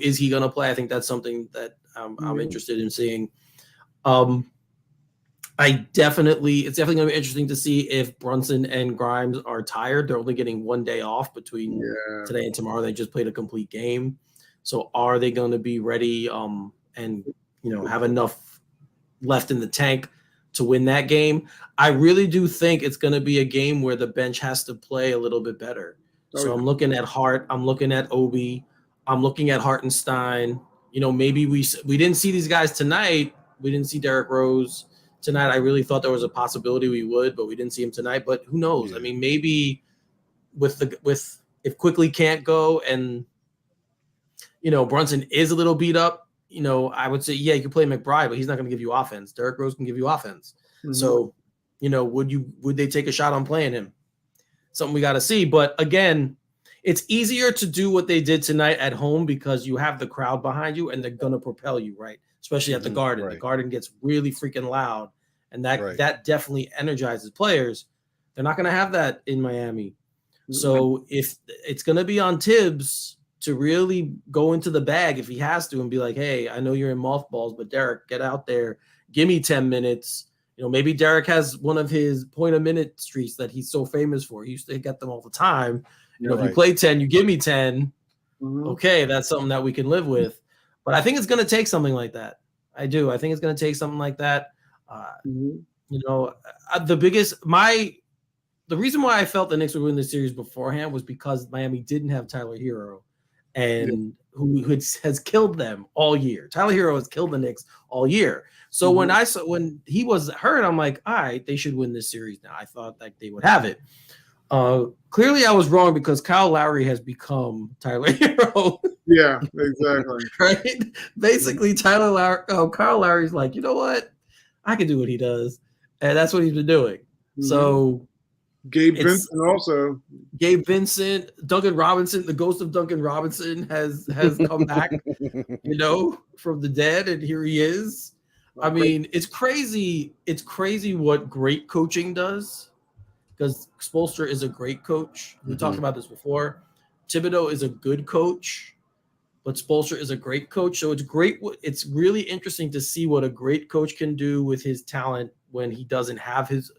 Speaker 1: is he going to play? I think that's something that I'm interested in seeing. It's definitely going to be interesting to see if Brunson and Grimes are tired. They're only getting 1 day off between today and tomorrow. They just played a complete game. So are they going to be ready and have enough left in the tank to win that game? I really do think it's going to be a game where the bench has to play a little bit better. I'm looking at Hart. I'm looking at Obi. I'm looking at Hartenstein. Maybe we didn't see these guys tonight. We didn't see Derrick Rose tonight. I really thought there was a possibility we would, but we didn't see him tonight. But who knows?
Speaker 3: Yeah.
Speaker 1: Maybe if Quickly can't go and Brunson is a little beat up, I would say, you can play McBride, but he's not going to give you offense. Derrick Rose can give you offense. So, would they take a shot on playing him? Something we got to see. But again, it's easier to do what they did tonight at home because you have the crowd behind you and they're going to propel you, right? especially at the Garden.
Speaker 3: Right.
Speaker 1: The Garden gets really freaking loud, and that
Speaker 3: Right.
Speaker 1: that definitely energizes players. They're not going to have that in Miami. So if it's going to be on Tibbs to really go into the bag if he has to and be like, hey, I know you're in mothballs, but Derek, get out there, give me 10 minutes. You know, maybe Derek has one of his point a minute streaks that he's so famous for. He used to get them all the time. You know, if you play 10, you give me 10. Okay, that's something that we can live with. But I think it's going to take something like that. I do. I think it's going to take something like that. You know, the reason why I felt the Knicks would win the series beforehand was because Miami didn't have Tyler Hero, and who has killed them all year. Tyler Hero has killed the Knicks all year. So when he was hurt, I'm like, all right, they should win this series now. I thought that they would have it. Clearly, I was wrong because Kyle Lowry has become Tyler Hero.
Speaker 2: Yeah, exactly.
Speaker 1: Right? Basically, Kyle Lowry's like, you know what? I can do what he does, and that's what he's been doing. So
Speaker 2: Gabe Vincent also.
Speaker 1: Gabe Vincent, Duncan Robinson, the ghost of Duncan Robinson has come back, you know, from the dead, and here he is. I mean, it's crazy. It's crazy what great coaching does, because Spoelstra is a great coach. We talked about this before. Thibodeau is a good coach, but Spoelstra is a great coach. So it's great. It's really interesting to see what a great coach can do with his talent when he doesn't have his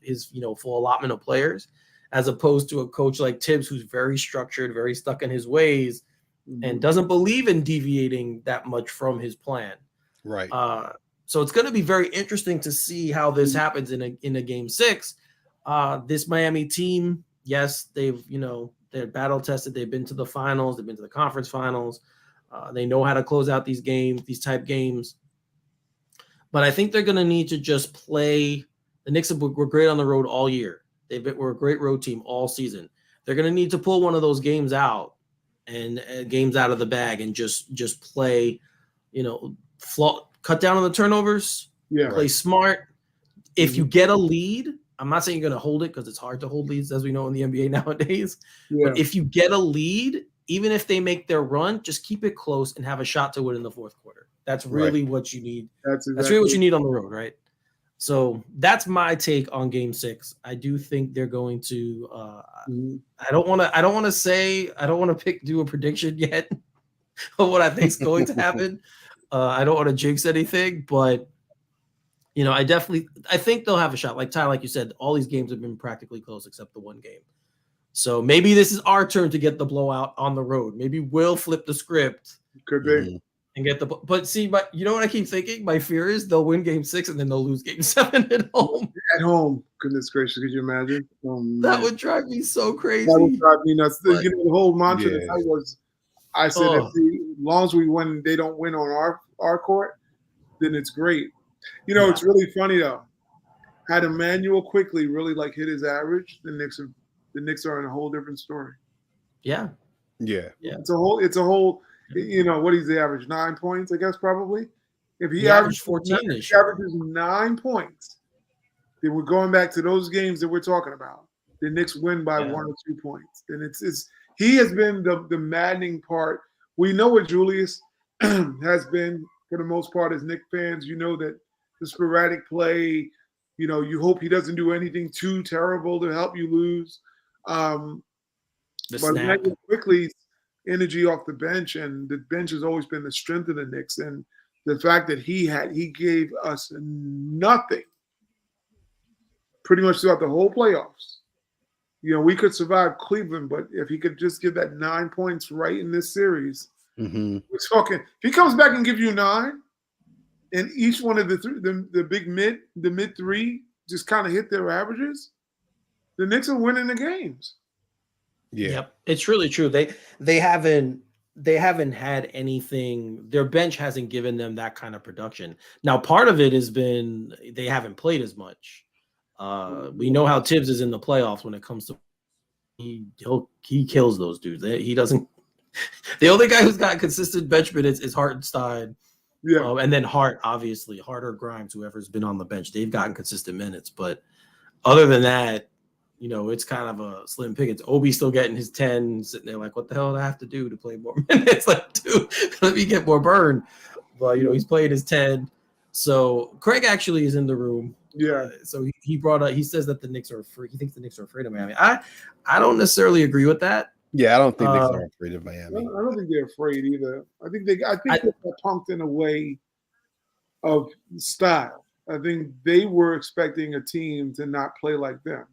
Speaker 1: full allotment of players, as opposed to a coach like Tibbs, who's very structured, very stuck in his ways, and doesn't believe in deviating that much from his plan.
Speaker 3: Right.
Speaker 1: So it's going to be very interesting to see how this happens in a game 6. This Miami team, yes, they're battle tested. They've been to the finals. They've been to the conference finals. They know how to close out these type games. But I think they're going to need to just play. The Knicks were great on the road all year. We're a great road team all season. They're going to need to pull one of those games out and games out of the bag and just play, cut down on the turnovers, play smart. If you get a lead, I'm not saying you're going to hold it because it's hard to hold leads, as we know in the NBA nowadays. But if you get a lead, even if they make their run, just keep it close and have a shot to win in the fourth quarter. That's really what you need. That's really what you need on the road, right? So that's my take on Game 6. I do think they're going to. I don't want to do a prediction yet of what I think is going to happen. I don't want to jinx anything, but I think they'll have a shot. Like Ty, like you said, all these games have been practically close except the one game. So maybe this is our turn to get the blowout on the road. Maybe we'll flip the script.
Speaker 2: Could be.
Speaker 1: And get but you know what I keep thinking? My fear is they'll win Game 6 and then they'll lose Game 7 at home.
Speaker 2: At home, goodness gracious, could you imagine?
Speaker 1: That would drive me so crazy.
Speaker 2: That would drive me nuts. The whole mantra that I said, as long as we win, they don't win on our court, then it's great. It's really funny though. Had Emmanuel quickly really hit his average, the Knicks are in a whole different story.
Speaker 3: Yeah.
Speaker 2: It's a whole. What is the average? 9 points, I guess, probably. If he
Speaker 1: averaged 14
Speaker 2: he averages 9 points, then we're going back to those games that we're talking about. The Knicks win by 1 or 2 points. And he has been the maddening part. We know what Julius has been for the most part as Knicks fans. You know that the sporadic play, you hope he doesn't do anything too terrible to help you lose. But quickly energy off the bench, and the bench has always been the strength of the Knicks, and the fact that he gave us nothing pretty much throughout the whole playoffs. We could survive Cleveland, but if he could just give that 9 points right in this series, we're talking. If he comes back and gives you 9, and each one of the mid three just kind of hit their averages, the Knicks are winning the games.
Speaker 3: Yeah.
Speaker 1: Yep. It's really true. They haven't had anything. Their bench hasn't given them that kind of production. Now, part of it has been they haven't played as much. We know how Tibbs is in the playoffs when it comes to he kills those dudes. He doesn't. The only guy who's got consistent bench minutes is Hartenstein.
Speaker 2: Yeah.
Speaker 1: And then Hart, obviously, Hart or Grimes, whoever's been on the bench, they've gotten consistent minutes. But other than that, it's kind of a slim pickings. Obi's still getting his 10, sitting there like, what the hell do I have to do to play more minutes? Like, dude, let me get more burn. but he's playing his 10. So Craig actually is in the room.
Speaker 2: Yeah.
Speaker 1: So he brought up. He says that the Knicks are afraid. He thinks the Knicks are afraid of Miami. I don't necessarily agree with that.
Speaker 3: Yeah, I don't think Knicks are afraid of
Speaker 2: I
Speaker 3: Miami.
Speaker 2: don't think they're afraid either. I think they got punked in a way of style. I think they were expecting a team to not play like them.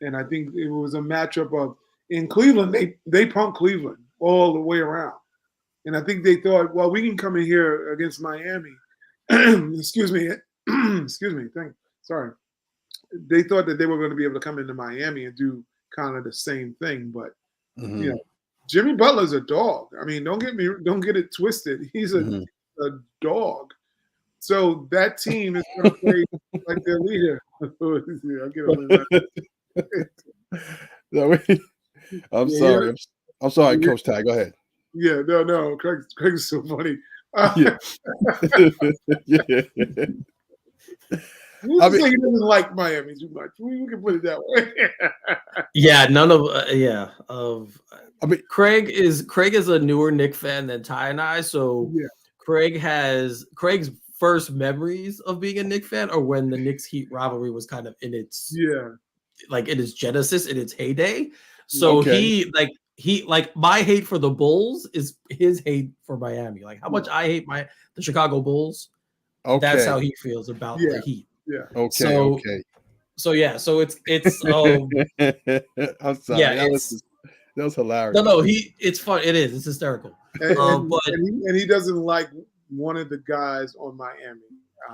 Speaker 2: And I think it was a matchup of in Cleveland, they punked Cleveland all the way around. And I think they thought, well, we can come in here against Miami. Excuse me. Sorry. They thought that they were going to be able to come into Miami and do kind of the same thing. But Jimmy Butler's a dog. I mean, don't get it twisted. He's a dog. So that team is going to play like their leader.
Speaker 3: I'm sorry. I'm sorry, Coach Ty. Go ahead.
Speaker 2: Yeah, no. Craig's so funny.
Speaker 3: Yeah.
Speaker 2: He doesn't like Miami too much. We can put it that way.
Speaker 1: Yeah, none of I mean, Craig is a newer Knicks fan than Ty and I. So Craig's first memories of being a Knicks fan are when the Knicks Heat rivalry was kind of in its in its genesis, in its heyday. So he my hate for the Bulls is his hate for Miami. Like how much I hate the Chicago Bulls. Okay. That's how he feels about the Heat.
Speaker 2: Yeah.
Speaker 3: Okay.
Speaker 1: So it's
Speaker 3: I'm sorry.
Speaker 1: Yeah,
Speaker 3: that was hilarious.
Speaker 1: No, it's fun. It is. It's hysterical.
Speaker 2: And he doesn't like one of the guys on Miami.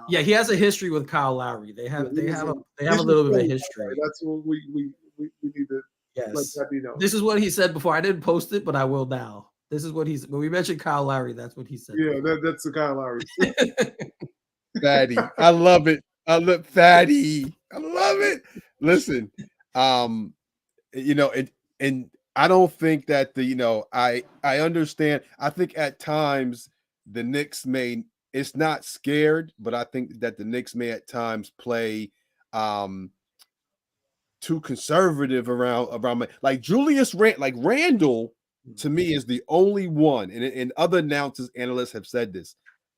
Speaker 1: Yeah, he has a history with Kyle Lowry. They have a little bit of a history.
Speaker 2: That's what we need to let that be known.
Speaker 1: This is what he said before. I didn't post it, but I will now. This is what he's when we mentioned Kyle Lowry, that's what he said.
Speaker 2: Yeah, that's the Kyle Lowry.
Speaker 3: Fatty. I love it. Fatty. I love it. Listen, and I don't think that I understand. I think at times the Knicks it's not scared, but I think that the Knicks may at times play too conservative around like Randall to me is the only one, and other analysts have said this.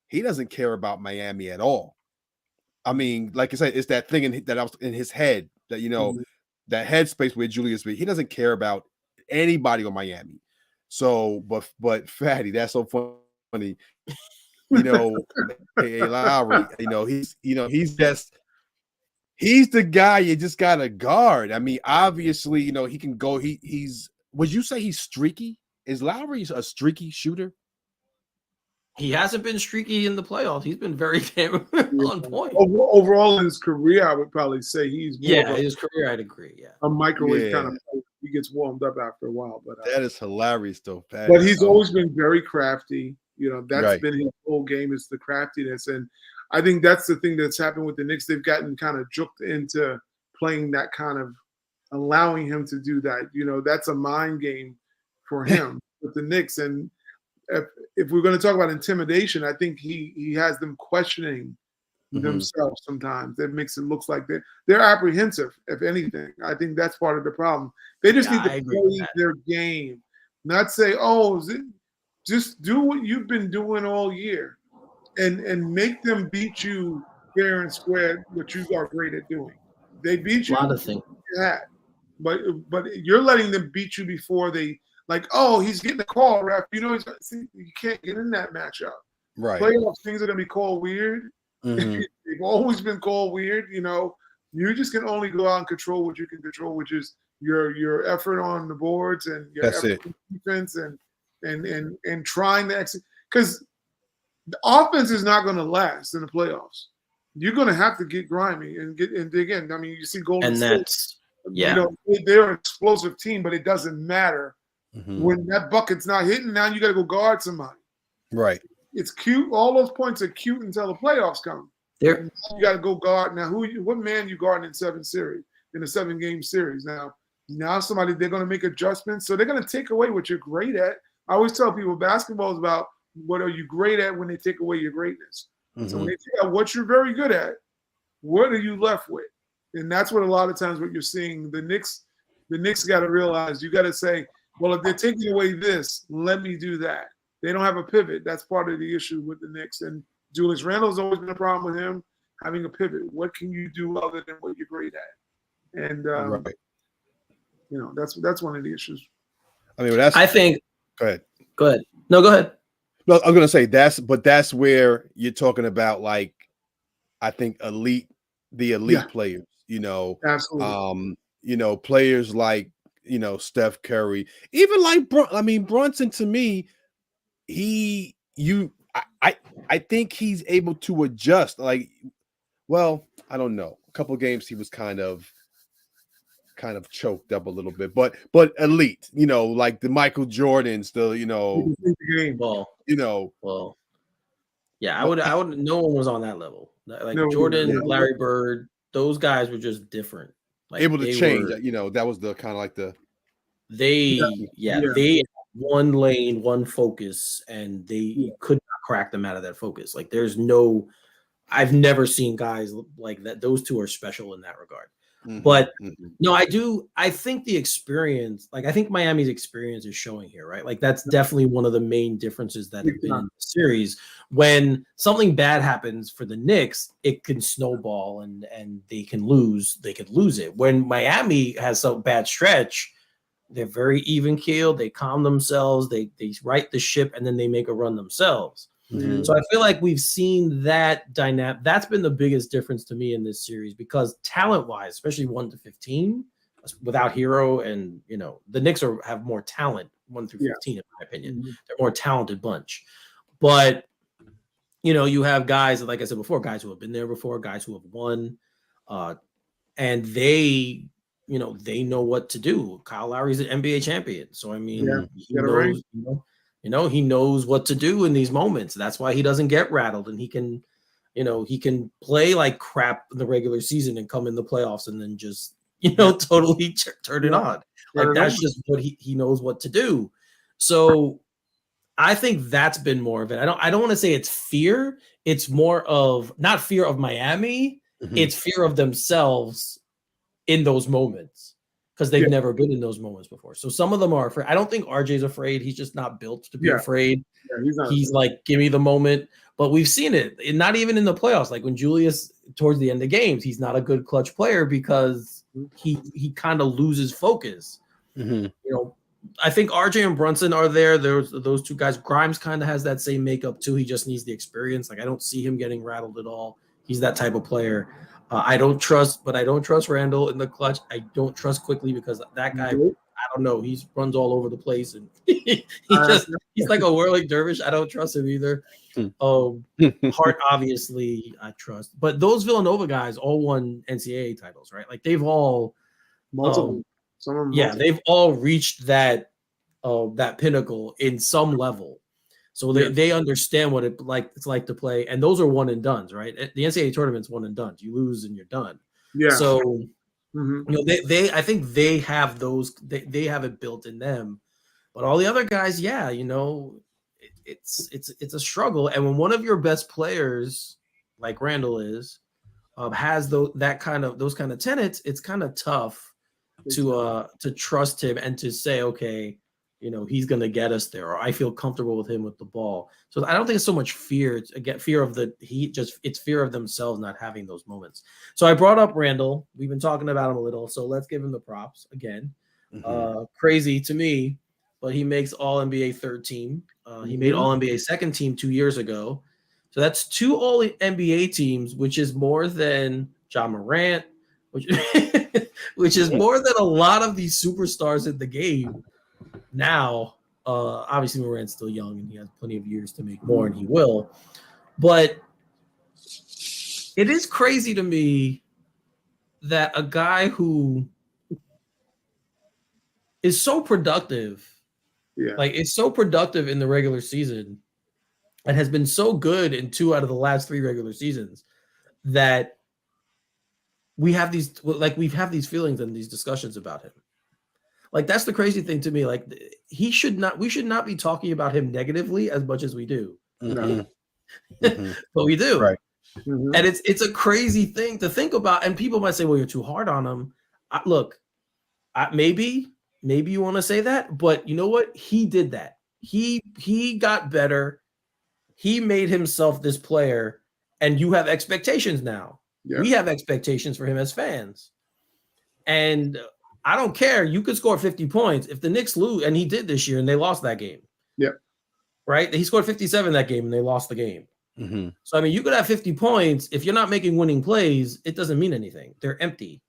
Speaker 3: He doesn't care about Miami at all. I mean, like I said, it's that thing that I was in his head that that headspace with Julius. He doesn't care about anybody on Miami. So, but Fatty, that's so funny. Hey, Lowry. He's the guy you just gotta guard. I mean, obviously, he can go. He's. Would you say he's streaky? Is Lowry a streaky shooter?
Speaker 1: He hasn't been streaky in the playoffs. He's been very on point.
Speaker 2: Overall in his career, I would probably say he's more
Speaker 1: his career. I'd agree. Yeah,
Speaker 2: a microwave kind of player. He gets warmed up after a while, but
Speaker 3: that is hilarious, though. Pat.
Speaker 2: But he's always been very crafty. That's been his whole game is the craftiness, and I think that's the thing that's happened with the Knicks. They've gotten kind of juked into playing that kind of, allowing him to do that. That's a mind game for him with the Knicks, and if we're going to talk about intimidation, I think he has them questioning themselves sometimes. That makes it look like they're apprehensive, if anything. I think that's part of the problem. They just need to play their game, not say, just do what you've been doing all year and make them beat you fair and square, what you are great at doing. They beat you.
Speaker 1: A lot of things.
Speaker 2: But you're letting them beat you before they – like, he's getting a call, ref. You can't get in that matchup.
Speaker 3: Right.
Speaker 2: Playoff things are going to be called weird. They've always been called weird. You just can only go out and control what you can control, which is your effort on the boards and your effort on defense and trying to execute. Because the offense is not going to last in the playoffs. You're going to have to get grimy and dig in. I mean, you see Golden State. They're an explosive team, but it doesn't matter. When that bucket's not hitting, now you got to go guard somebody.
Speaker 3: Right.
Speaker 2: It's cute. All those points are cute until the playoffs come. You got to go guard. Now, what man you guarding in a 7-game series? Now somebody, they're going to make adjustments. So they're going to take away what you're great at. I always tell people basketball is about what are you great at when they take away your greatness. So when they take out what you're very good at, what are you left with? And that's what a lot of times what you're seeing. The Knicks got to realize, you got to say, well, if they're taking away this, let me do that. They don't have a pivot. That's part of the issue with the Knicks. And Julius Randle's always been a problem with him having a pivot. What can you do other than what you're great at? And
Speaker 3: Right.
Speaker 2: you know, that's one of the issues.
Speaker 3: I mean, that's.
Speaker 1: I think.
Speaker 3: Go ahead.
Speaker 1: Go ahead. No, go ahead.
Speaker 3: No, I'm gonna say that's where you're talking about, like, I think the elite players,
Speaker 2: Absolutely.
Speaker 3: Players like, Steph Curry, even like Brunson. To me, I think he's able to adjust. Like, well, I don't know. A couple of games he was kind of choked up a little bit, but elite, like the Michael Jordans,
Speaker 1: Well, yeah, I would. No one was on that level. Like
Speaker 2: No,
Speaker 1: Jordan,
Speaker 2: yeah.
Speaker 1: Larry Bird, those guys were just different. Like
Speaker 3: able to
Speaker 1: they
Speaker 3: change.
Speaker 1: were-
Speaker 3: That was the kind of like the.
Speaker 1: they
Speaker 2: Yeah.
Speaker 1: they had one lane, one focus, and they could not crack them out of that focus. Like there's no, I've never seen guys like that. Those two are special in that regard. But no, I think the experience, like I think Miami's experience is showing here, right? Like that's definitely one of the main differences that have been in the series. When something bad happens for the Knicks, it can snowball and they can lose. They could lose it. When Miami has some bad stretch, they're very even keeled. They calm themselves. They right the ship and then they make a run themselves. So I feel like we've seen that dynamic. That's been the biggest difference to me in this series because talent-wise, especially 1 to 15, without Hero and the Knicks have more talent 1 through 15 in my opinion. They're a more talented bunch, but you have guys like I said before, guys who have been there before, guys who have won, and they know what to do. Kyle Lowry's an NBA champion, so I mean, he knows. He knows what to do in these moments. That's why he doesn't get rattled, and he can play like crap in the regular season and come in the playoffs and then just totally turn it on. Like that's just what he knows what to do. So I think that's been more of it. I don't want to say it's fear. It's more of not fear of Miami. It's fear of themselves in those moments. Because they've never been in those moments before. So some of them are afraid. I don't think RJ's afraid. He's just not built to be afraid. Yeah, he's like, give me the moment. But we've seen it, and not even in the playoffs. Like when Julius, towards the end of games, he's not a good clutch player because he kind of loses focus. I think RJ and Brunson are there. There's those two guys. Grimes kind of has that same makeup too. He just needs the experience. Like I don't see him getting rattled at all. He's that type of player. I don't trust Randle in the clutch. I don't trust Quickly because that guy, I don't know. He runs all over the place and he's like a whirling dervish. I don't trust him either. Hart, obviously, I trust. But those Villanova guys all won NCAA titles, right? Like they've all
Speaker 2: multiple.
Speaker 1: They've all reached that pinnacle in some level. So they understand what it's like to play, and those are one and dones, right? The NCAA tournament's one and done. You lose and you're done. Yeah. So I think they have those. They have it built in them, but all the other guys, it's a struggle. And when one of your best players, like Randall is, has those kind of tenets, it's kind of tough to trust him and to say, okay, he's going to get us there, or I feel comfortable with him with the ball. So I don't think it's so much fear. It's fear of it's fear of themselves not having those moments. So I brought up Randall. We've been talking about him a little, so let's give him the props again. Crazy to me, but he makes all NBA third team. He made all NBA second team 2 years ago. So that's 2 all NBA teams, which is more than John Morant, which is more than a lot of these superstars in the game. Now, obviously Morant's still young and he has plenty of years to make more, and he will. But it is crazy to me that a guy who is so productive, is so productive in the regular season and has been so good in 2 out of the last 3 regular seasons, that we have these feelings and these discussions about him. Like that's the crazy thing to me. Like we should not be talking about him negatively as much as we do. But we do.
Speaker 3: Right.
Speaker 1: And it's a crazy thing to think about. And people might say, well, you're too hard on him. Maybe you want to say that, but you know what? He did that. He got better. He made himself this player, and you have expectations now.
Speaker 2: Yeah.
Speaker 1: We have expectations for him as fans. And I don't care. You could score 50 points. If the Knicks lose, and he did this year, and they lost that game.
Speaker 2: Yeah.
Speaker 1: Right? He scored 57 that game, and they lost the game.
Speaker 3: Mm-hmm.
Speaker 1: So, I mean, you could have 50 points. If you're not making winning plays, it doesn't mean anything. They're empty.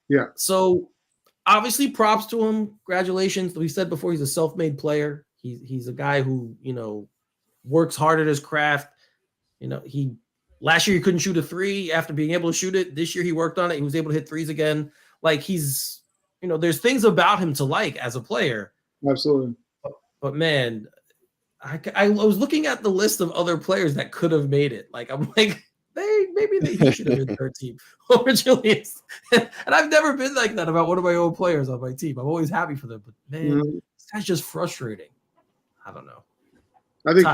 Speaker 2: Yeah.
Speaker 1: So, obviously, props to him. Congratulations. We said before, he's a self-made player. He's a guy who, works hard at his craft. Last year he couldn't shoot a three after being able to shoot it. This year he worked on it. He was able to hit threes again. Like he's, there's things about him to like as a player.
Speaker 2: Absolutely.
Speaker 1: But man, I was looking at the list of other players that could have made it. Like I'm like, he should have been third team over Julius. And I've never been like that about one of my own players on my team. I'm always happy for them. But man, this guy's just frustrating. I don't know.
Speaker 2: I think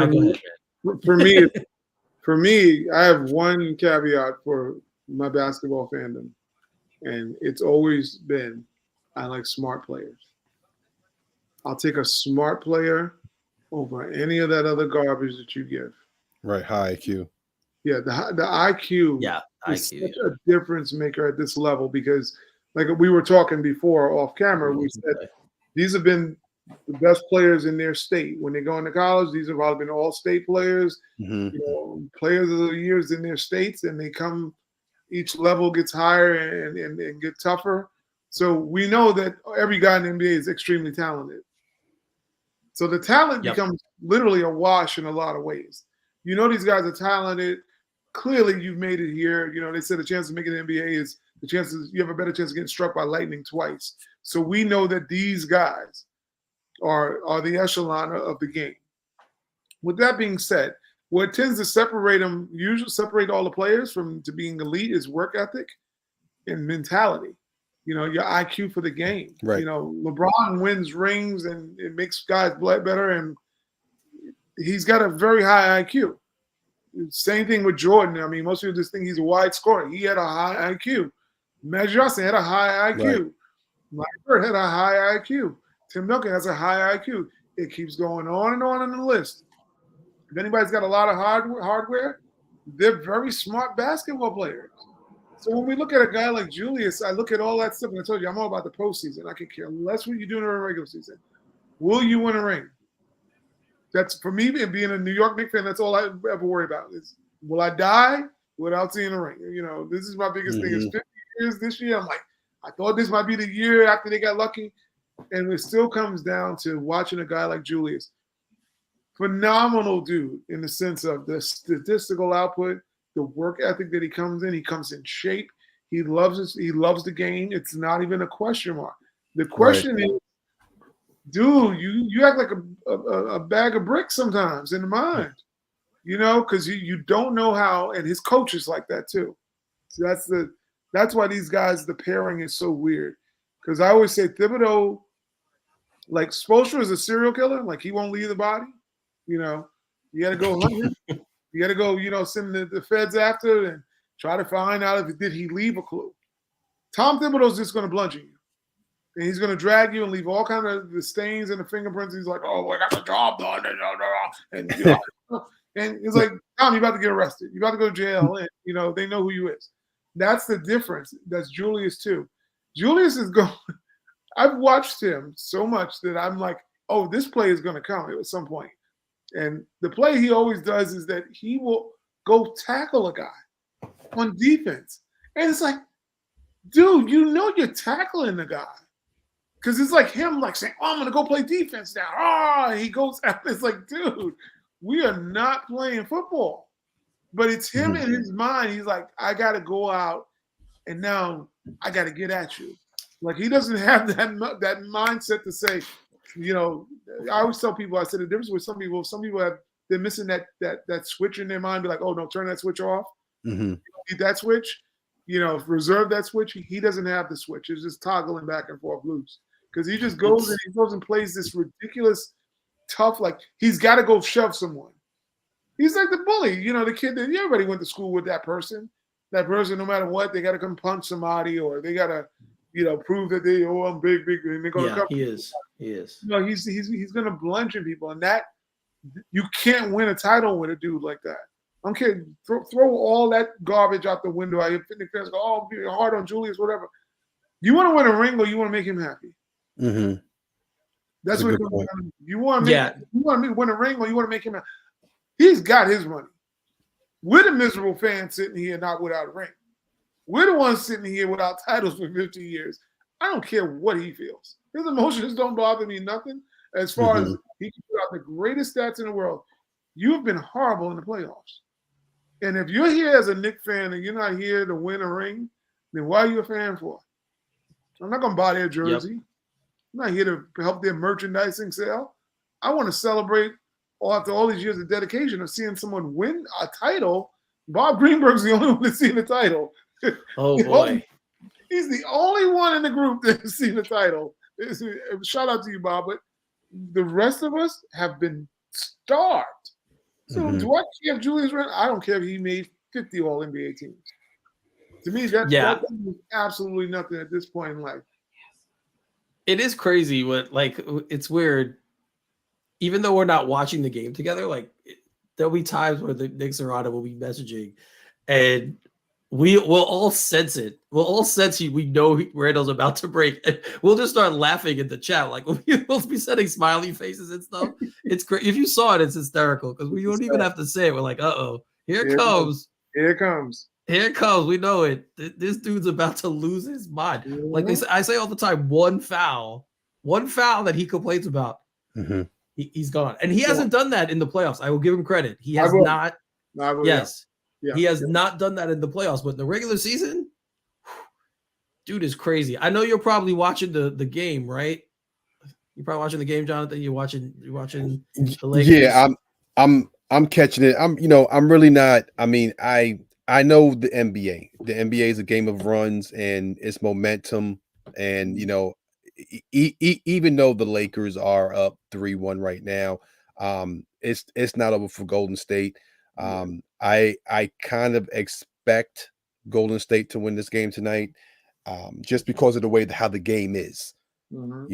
Speaker 2: for me, I have one caveat for my basketball fandom, and it's always been I like smart players. I'll take a smart player over any of that other garbage that you give.
Speaker 3: Right, high IQ.
Speaker 2: Yeah, the IQ.
Speaker 1: Yeah,
Speaker 2: is
Speaker 1: IQ.
Speaker 2: such a difference maker at this level because, like we were talking before off camera, we said these have been the best players in their state. When they go into college, these have probably been all-state players, players of the years in their states, and they come, each level gets higher and get tougher. So we know that every guy in the NBA is extremely talented. So the talent becomes literally a wash in a lot of ways. These guys are talented. Clearly, you've made it here. They said the chance of making the NBA is the chances you have a better chance of getting struck by lightning twice. So we know that these guys are the echelon of the game. With that being said, what tends to separate all the players to being elite is work ethic and mentality. Your IQ for the game.
Speaker 3: Right.
Speaker 2: LeBron wins rings and it makes guys play better, and he's got a very high IQ. Same thing with Jordan. I mean, most people just think he's a wide scorer. He had a high IQ. Magic Johnson had a high IQ.
Speaker 3: Right.
Speaker 2: Mike Bird had a high IQ. Tim Duncan has a high IQ. It keeps going on and on in the list. If anybody's got a lot of hardware, they're very smart basketball players. So when we look at a guy like Julius, I look at all that stuff, and I told you I'm all about the postseason. I could care less what you do in the regular season. Will you win a ring? That's for me, being a New York Knicks fan, that's all I ever worry about is will I die without seeing a ring? This is my biggest thing. It's 50 years this year. I'm like, I thought this might be the year after they got lucky. And it still comes down to watching a guy like Julius. Phenomenal dude in the sense of the statistical output, the work ethic that he comes in shape. He loves the game. It's not even a question mark. The question is, dude, you act like a bag of bricks sometimes in the mind, because you don't know how, and his coach is like that too. So that's why these guys, the pairing is so weird. Because I always say Thibodeau, like Spoelstra is a serial killer, like he won't leave the body. You got to go hunting. You got to go, send the feds after and try to find out did he leave a clue. Tom Thibodeau's just going to blunt you. And he's going to drag you and leave all kind of the stains and the fingerprints. He's like, oh, I got the job done. And, and he's like, Tom, you're about to get arrested. You're about to go to jail. And, they know who you is. That's the difference. That's Julius, too. Julius is going – I've watched him so much that I'm like, oh, this play is going to come at some point. And the play he always does is that he will go tackle a guy on defense. And it's like, dude, you're tackling the guy. Because it's like him saying, oh, I'm going to go play defense now. Oh, he goes after. It's like, dude, we are not playing football. But it's him in his mind. He's like, I got to go out, and now I got to get at you. Like, he doesn't have that mindset to say, I always tell people, I said the difference with some people they're missing that switch in their mind, be like, oh, no, turn that switch off. Mm-hmm. Need that switch, reserve that switch. He doesn't have the switch. It's just toggling back and forth loose. Because he just goes and plays this ridiculous, tough, like he's got to go shove someone. He's like the bully, the kid that everybody went to school with that person. That person, no matter what, they got to come punch somebody or they got to, prove that I'm big, and they're going to come.
Speaker 1: He is.
Speaker 2: He's going to bludgeon people, and that you can't win a title with a dude like that. I don't care. Throw all that garbage out the window. I think fans go, "Oh, you're hard on Julius, whatever." You want to win a ring, or you want to make him happy.
Speaker 3: Mm-hmm.
Speaker 2: That's what you want. You want to win a ring, or you want to make him happy. He's got his money. We're the miserable fans sitting here not without a ring. We're the ones sitting here without titles for 50 years. I don't care what he feels. His emotions don't bother me nothing. As far as he can put out the greatest stats in the world, you've been horrible in the playoffs. And if you're here as a Knicks fan and you're not here to win a ring, then why are you a fan for? I'm not going to buy their jersey.
Speaker 1: Yep.
Speaker 2: I'm not here to help their merchandising sale. I want to celebrate after all these years of dedication of seeing someone win a title. Bob Greenberg's the only one that's seen the title.
Speaker 1: Oh, boy.
Speaker 2: He's the only one in the group that's seen the title. Shout out to you, Bob. But the rest of us have been starved. So do I care if Julius Randle? I don't care if he made 50 All-NBA teams. To me, that means absolutely nothing at this point in life.
Speaker 1: It is crazy it's weird. Even though we're not watching the game together, there'll be times where the Knicks are on and we'll be messaging, and we'll all sense it. We'll all sense we know Randall's about to break, and we'll just start laughing in the chat. We'll be sending smiley faces and stuff. It's great. If you saw it, it's hysterical because we don't even have to say it. We're like, "Uh-oh, here it comes.
Speaker 2: Here it comes.
Speaker 1: Here it comes. We know it. This dude's about to lose his mind."
Speaker 2: Mm-hmm.
Speaker 1: I say all the time, one foul that he complains about.
Speaker 3: Mm-hmm.
Speaker 1: He's gone. And he hasn't done that in the playoffs. I will give him credit. He has not. Yes. Yeah. He has not done that in the playoffs. But in the regular season, dude is crazy. I know you're probably watching the game, right? You're probably watching the game, Jonathan. You're watching the Lakers.
Speaker 3: Yeah, I'm catching it. I'm really not. I mean, I know the NBA. The NBA is a game of runs and it's momentum. And even though the Lakers are up 3-1 right now, it's not over for Golden State. I kind of expect Golden State to win this game tonight, just because of the way how the game is. Mm-hmm.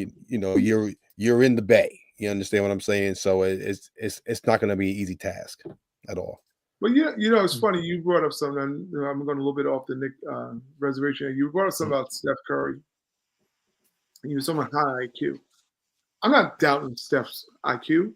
Speaker 3: You're in the Bay. You understand what I'm saying? So it's not going to be an easy task at all.
Speaker 2: But it's funny. You brought up something. I'm going a little bit off the Knick reservation. You brought up something about Steph Curry. You were talking about high IQ. I'm not doubting Steph's IQ,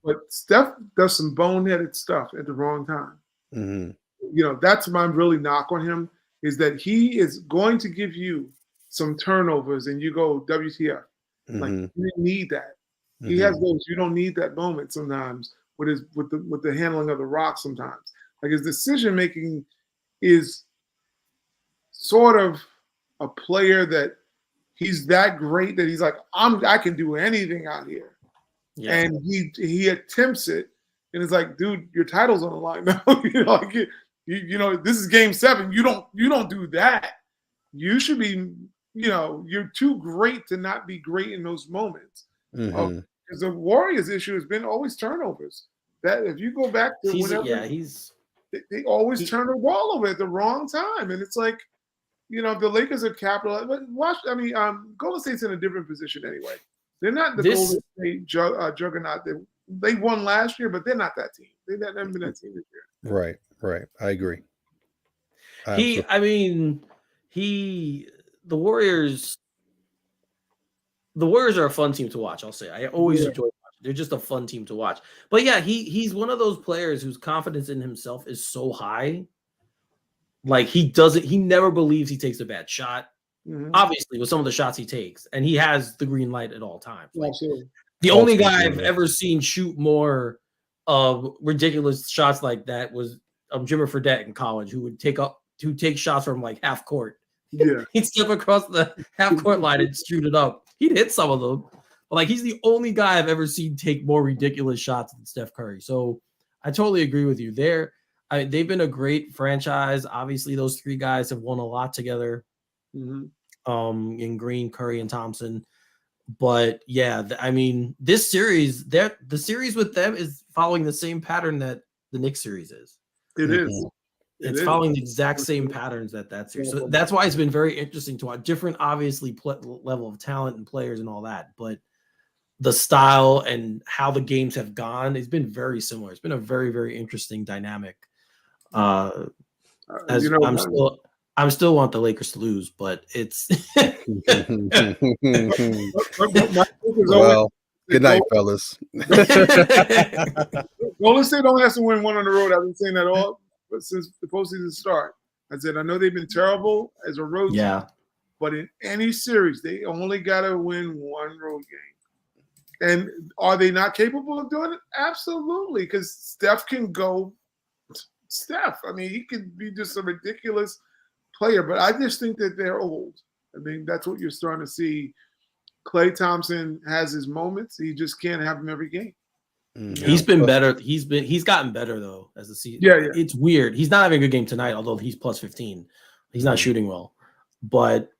Speaker 2: but Steph does some boneheaded stuff at the wrong time. Mm-hmm. That's my really knock on him, is that he is going to give you some turnovers and you go, WTF. Like, you didn't need that. He has those, you don't need that moment sometimes with the handling of the rock sometimes. Like, his decision making is sort of a player that he's that great that he's like, I can do anything out here. Yeah. And he attempts it, and it's like, dude, your title's on the line now. This is game 7. You don't do that. You should be, you're too great to not be great in those moments. Because the Warriors' issue has been always turnovers. That if you go back to they always turn the ball over at the wrong time, and it's like, if the Lakers are capitalized, but Golden State's in a different position anyway. They're not the Golden State juggernaut. They won last year, but they're not that team. They haven't been that team this year.
Speaker 3: Right. I agree.
Speaker 1: The Warriors are a fun team to watch. I'll say I always enjoy watching. They're just a fun team to watch. But yeah, he's one of those players whose confidence in himself is so high. Like, he never believes he takes a bad shot. Obviously, with some of the shots he takes, and he has the green light at all times. Like, the only guy I've ever seen shoot more ridiculous shots like that was Jimmer Fredette in college, who would take shots from like half court. Yeah, he'd step across the half court line and shoot it up. He'd hit some of them, but like, he's the only guy I've ever seen take more ridiculous shots than Steph Curry. So I totally agree with you there. They've been a great franchise. Obviously, those 3 guys have won a lot together. In Green, Curry, and Thompson. But yeah, this series, the series with them is following the same pattern that the Knicks series is.
Speaker 2: It is.
Speaker 1: It's following the exact same patterns that's here. So that's why it's been very interesting to watch. Different, obviously, level of talent and players and all that, but the style and how the games have gone, it's been very similar. It's been a very, very interesting dynamic. As I'm still want the Lakers to lose, but it's
Speaker 3: well. Good night, fellas.
Speaker 2: Golden State only has to win one on the road. I've been saying that all but since the postseason start. I said I know they've been terrible as a road team, but in any series they only got to win one road game. And are they not capable of doing it? Absolutely, because Steph can go. Steph, I mean, he could be just a ridiculous player, but I just think that they're old. I mean, that's what you're starting to see. Klay Thompson has his moments. He just can't have them every game.
Speaker 1: He's been better. He's gotten better though as the season.
Speaker 2: Yeah.
Speaker 1: It's weird. He's not having a good game tonight, although he's plus 15. He's not shooting well, but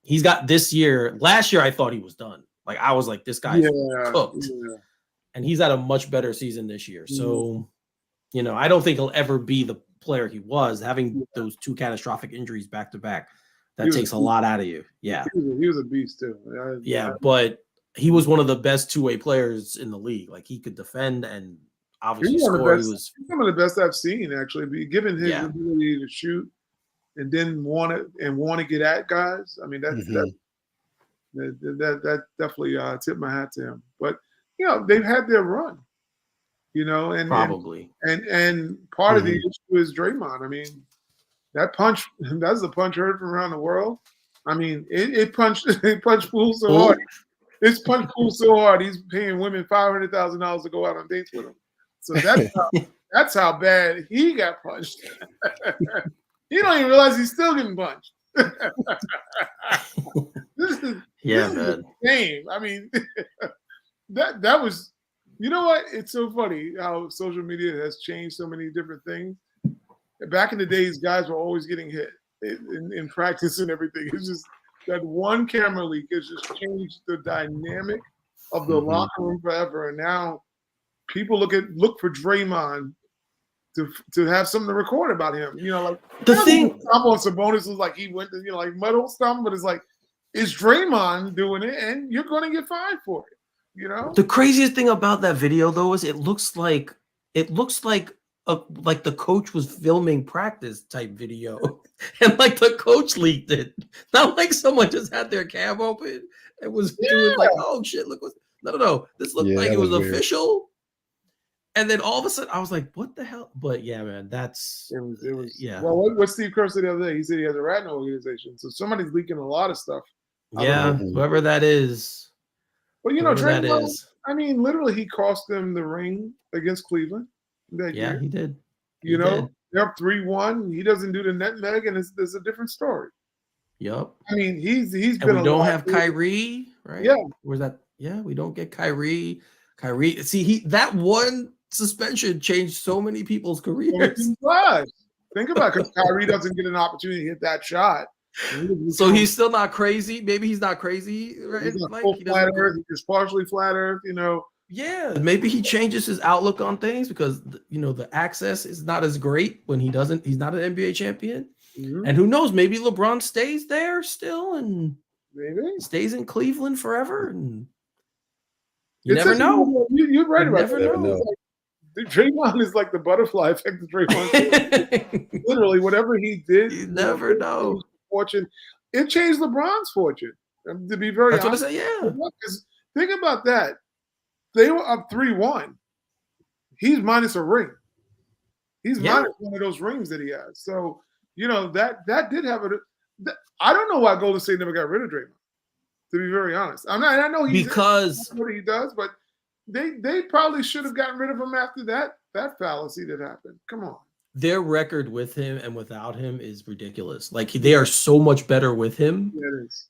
Speaker 1: he's got this year. Last year, I thought he was done. Like I was like, this guy's cooked, and he's had a much better season this year. So, I don't think he'll ever be the player he was. Having those two catastrophic injuries back to back, that takes a lot out of you. Yeah,
Speaker 2: he was a beast too.
Speaker 1: But he was one of the best two-way players in the league. Like he could defend and obviously score. He was
Speaker 2: some of the best I've seen actually. Given his ability to shoot and then want to get at guys. I mean that definitely tipped my hat to him. But they've had their run. And
Speaker 1: probably
Speaker 2: and part of the issue is Draymond. I mean, that punch, that's the punch heard from around the world. I mean, it punched Poole so hard. It's punched Poole so hard. He's paying women $500,000 to go out on dates with him. So that's how bad he got punched. He don't even realize he's still getting punched. This is
Speaker 1: man.
Speaker 2: Game. I mean, that was. You know what? It's so funny how social media has changed so many different things. Back in the days, guys were always getting hit in practice and everything. It's just that one camera leak has just changed the dynamic of the locker room forever. And now people look for Draymond to have something to record about him. Like
Speaker 1: the thing
Speaker 2: on Sabonis was like he went to like muddle stuff, but it's like it's Draymond doing it, and you're going to get fined for it.
Speaker 1: The craziest thing about that video though is it looks like the coach was filming practice type video and like the coach leaked it. Not like someone just had their cam open and was doing like, oh shit, look what no. This looked like it was official. And then all of a sudden I was like, what the hell? But yeah, man, it was
Speaker 2: Well, what Steve Kerr said the other day, he said he has a rat organization. So somebody's leaking a lot of stuff.
Speaker 1: Yeah, whoever that is.
Speaker 2: Well, Draymond, I mean, literally, he cost them the ring against Cleveland.
Speaker 1: Yeah, he did.
Speaker 2: They're up 3-1. He doesn't do the nutmeg, and it's a different story.
Speaker 1: Yep.
Speaker 2: I mean, he's
Speaker 1: and
Speaker 2: been.
Speaker 1: We don't have Kyrie, right?
Speaker 2: Yeah.
Speaker 1: Where's that? Yeah, we don't get Kyrie. See, that one suspension changed so many people's careers.
Speaker 2: Think about it, because Kyrie doesn't get an opportunity to hit that shot.
Speaker 1: So he's still not crazy. Maybe he's not crazy, right?
Speaker 2: He's not full flat earth. He's partially flat earth.
Speaker 1: Yeah, maybe he changes his outlook on things because the access is not as great when he's not an NBA champion. And who knows? Maybe LeBron stays there still and
Speaker 2: maybe
Speaker 1: stays in Cleveland forever. And you never know.
Speaker 2: You're right about
Speaker 1: that. Never know.
Speaker 2: Draymond is like the butterfly effect of Draymond. Literally, whatever he did,
Speaker 1: you never know.
Speaker 2: Fortune, it changed LeBron's fortune. To be very honest,
Speaker 1: what I say. Yeah,
Speaker 2: because think about that. They were up 3-1. He's minus a ring. He's minus one of those rings that he has. So that did have I don't know why Golden State never got rid of Draymond. To be very honest, I know
Speaker 1: because
Speaker 2: what he does, but they probably should have gotten rid of him after that fallacy that happened. Come on.
Speaker 1: Their record with him and without him is ridiculous. Like they are so much better with him.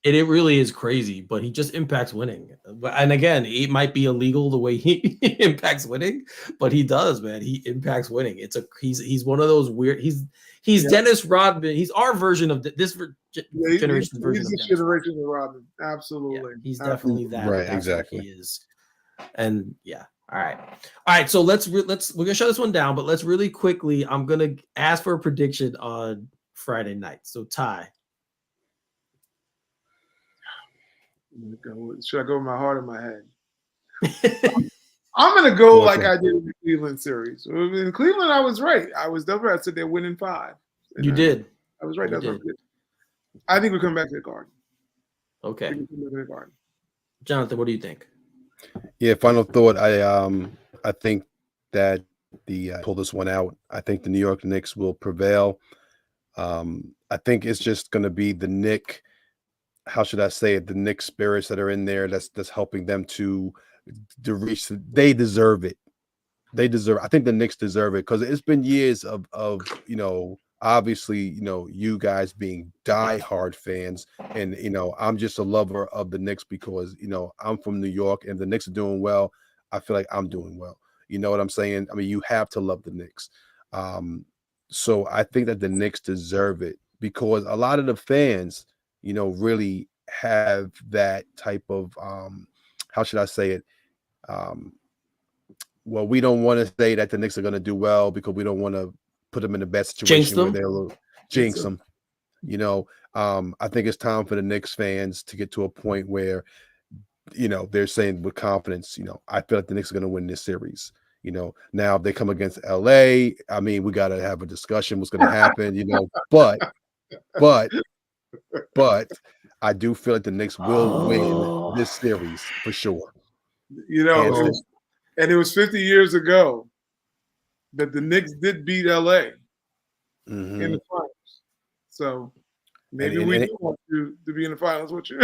Speaker 1: It really is crazy, but he just impacts winning. And again, it might be illegal the way he impacts winning, but he does, man. He impacts winning. He's one of those weird. He's Dennis Rodman. He's our version of this generation's version.
Speaker 2: He's the generation of Rodman. Absolutely.
Speaker 1: Yeah, he's definitely that.
Speaker 3: Right.
Speaker 1: That's
Speaker 3: exactly.
Speaker 1: He is. And yeah, All right. So we're gonna shut this one down, but let's really quickly. I'm gonna ask for a prediction on Friday night. So Ty.
Speaker 2: Should I go with my heart or my head? I'm gonna go like I did in the Cleveland series. In Cleveland, I was right. I was definitely. I said they're winning 5.
Speaker 1: You did.
Speaker 2: I was right. That's what I did. I think we come back to the Garden.
Speaker 1: Okay. Jonathan, what do you think?
Speaker 3: Yeah, final thought. I think that pull this one out. I think the New York Knicks will prevail. I think it's just going to be the Knick. How should I say it? The Knick spirits that are in there. That's helping them to reach. They deserve it. They deserve. I think the Knicks deserve it because it's been years of obviously you guys being diehard fans, and I'm just a lover of the Knicks because I'm from New York and the Knicks are doing well. I feel like I'm doing well. You know what I'm saying? I mean, you have to love the Knicks. So I think that the Knicks deserve it because a lot of the fans, really have that type of how should I say it? Well, we don't want to say that the Knicks are going to do well because we don't want to put them in a bad situation where they're a little jinx them. I think it's time for the Knicks fans to get to a point where, they're saying with confidence, I feel like the Knicks are going to win this series. Now if they come against LA, I mean, we got to have a discussion what's going to happen, but I do feel like the Knicks will win this series for sure.
Speaker 2: And it was 50 years ago that the Knicks did beat LA in the finals. So maybe we do want to be in the finals with you.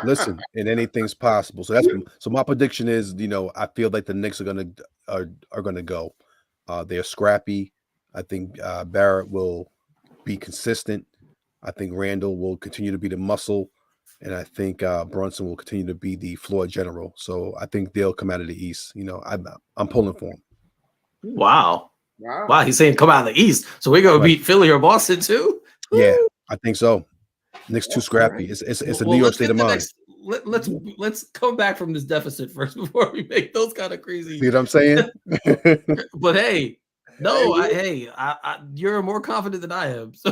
Speaker 3: Listen, and anything's possible. So my prediction is, I feel like the Knicks are gonna go. They're scrappy. I think Barrett will be consistent. I think Randall will continue to be the muscle. And I think Brunson will continue to be the floor general. So I think they'll come out of the East. I'm pulling for them.
Speaker 1: Wow. He's saying come out of the East. So we're going to beat Philly or Boston too?
Speaker 3: Yeah, I think so. Knicks too scrappy. It's a New York state of mind.
Speaker 1: Let's come back from this deficit first before we make those kind of crazy.
Speaker 3: See what I'm saying?
Speaker 1: But hey, no, you're more confident than I am. So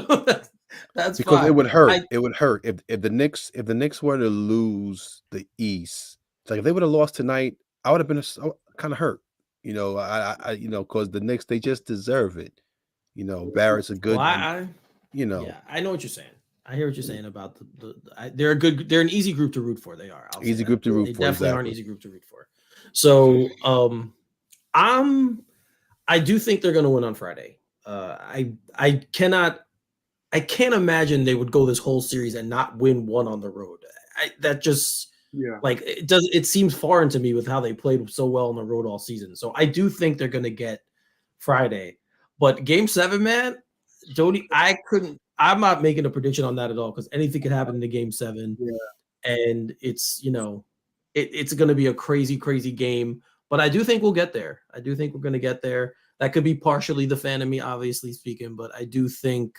Speaker 1: that's
Speaker 3: because
Speaker 1: fine.
Speaker 3: It would hurt. It would hurt if the Knicks were to lose the East. It's like if they would have lost tonight, I would have been kind of hurt. Because the Knicks, they just deserve it. Barrett's a good.
Speaker 1: Yeah, I know what you're saying. I hear what you're saying about they're an easy group to root for. They are
Speaker 3: easy group to root for.
Speaker 1: They definitely are an easy group to root for. So I do think they're going to win on Friday. I can't imagine they would go this whole series and not win one on the road. It seems foreign to me with how they played so well on the road all season. So I do think they're going to get Friday, but Game 7, man, Jody, I'm not making a prediction on that at all because anything could happen in the Game 7, and it's it's going to be a crazy, crazy game. But I do think we'll get there. I do think we're going to get there. That could be partially the fan of me, obviously speaking, but I do think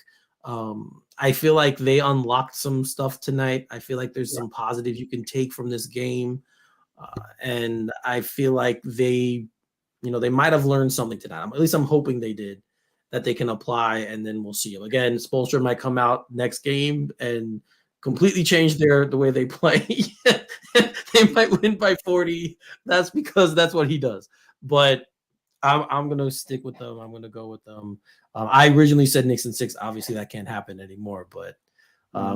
Speaker 1: I feel like they unlocked some stuff tonight. I feel like there's some positives you can take from this game, and I feel like they might have learned something tonight. At least I'm hoping they did. That they can apply, and then we'll see them again. Spoelstra might come out next game and completely change the way they play. They might win by 40. That's because that's what he does. But I'm gonna stick with them. I'm gonna go with them. I originally said Knicks in 6. Obviously, that can't happen anymore. But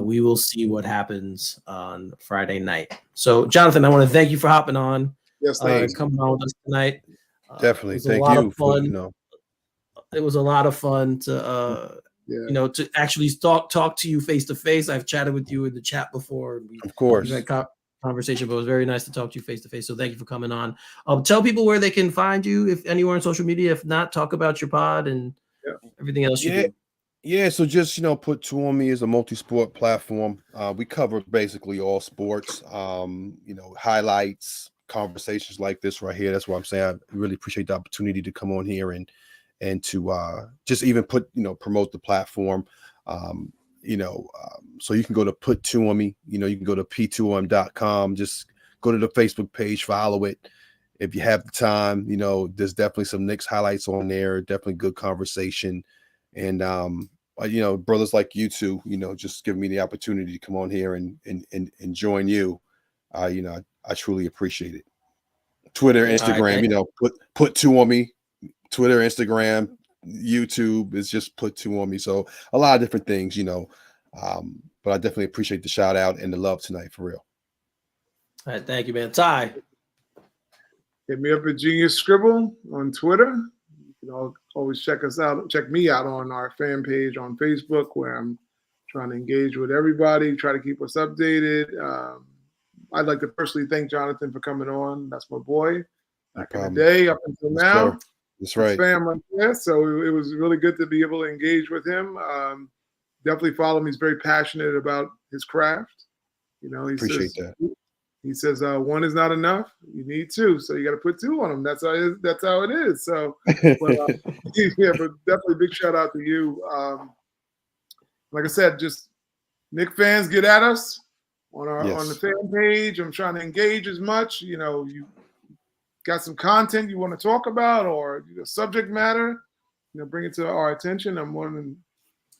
Speaker 1: we will see what happens on Friday night. So, Jonathan, I want to thank you for hopping on.
Speaker 2: Yes, thanks.
Speaker 1: Coming on with us tonight.
Speaker 3: Definitely, thank you for
Speaker 1: It was a lot of fun to to actually talk to you face to face. I've chatted with you in the chat before.
Speaker 3: Of course.
Speaker 1: We've had conversation, but it was very nice to talk to you face to face. So thank you for coming on. Tell people where they can find you, if anywhere on social media. If not, talk about your pod and everything else you do.
Speaker 3: Yeah, so just put Two on Me as a multi-sport platform. We cover basically all sports, highlights, conversations like this right here. That's what I'm saying. I really appreciate the opportunity to come on here and to just even promote the platform. So you can go to Put Two on Me. You can go to p2om.com. Just go to the Facebook page, follow it. if you have the time, you know, there's definitely some Knicks highlights on there. Definitely good conversation, and you know, brothers like you two, you know, just giving me the opportunity to come on here and join you. You know, I truly appreciate it. Twitter, Instagram,
Speaker 1: right,
Speaker 3: you know, put two on me. Twitter, Instagram, YouTube is just put two on me. So a lot of different things, you know. But I definitely appreciate the shout out and the love tonight, for real.
Speaker 1: All right, thank you, man. Ty.
Speaker 2: Hit me up at Genius Scribble on Twitter. You can always check me out on our fan page on Facebook, where I'm trying to engage with everybody, try to keep us updated. I'd like to personally thank Jonathan for coming on. That's my boy. Back in the day, up until now.
Speaker 3: Sir. That's right.
Speaker 2: Fam right there. So it was really good to be able to engage with him. Definitely follow him. He's very passionate about his craft. You know, he says one is not enough. You need two, so you got to put two on them. That's how it is. So, but, yeah, but definitely big shout out to you. Like I said, just Knick fans, get at us on the fan page. I'm trying to engage as much. You know, you got some content you want to talk about or subject matter, you know, bring it to our attention. I'm more than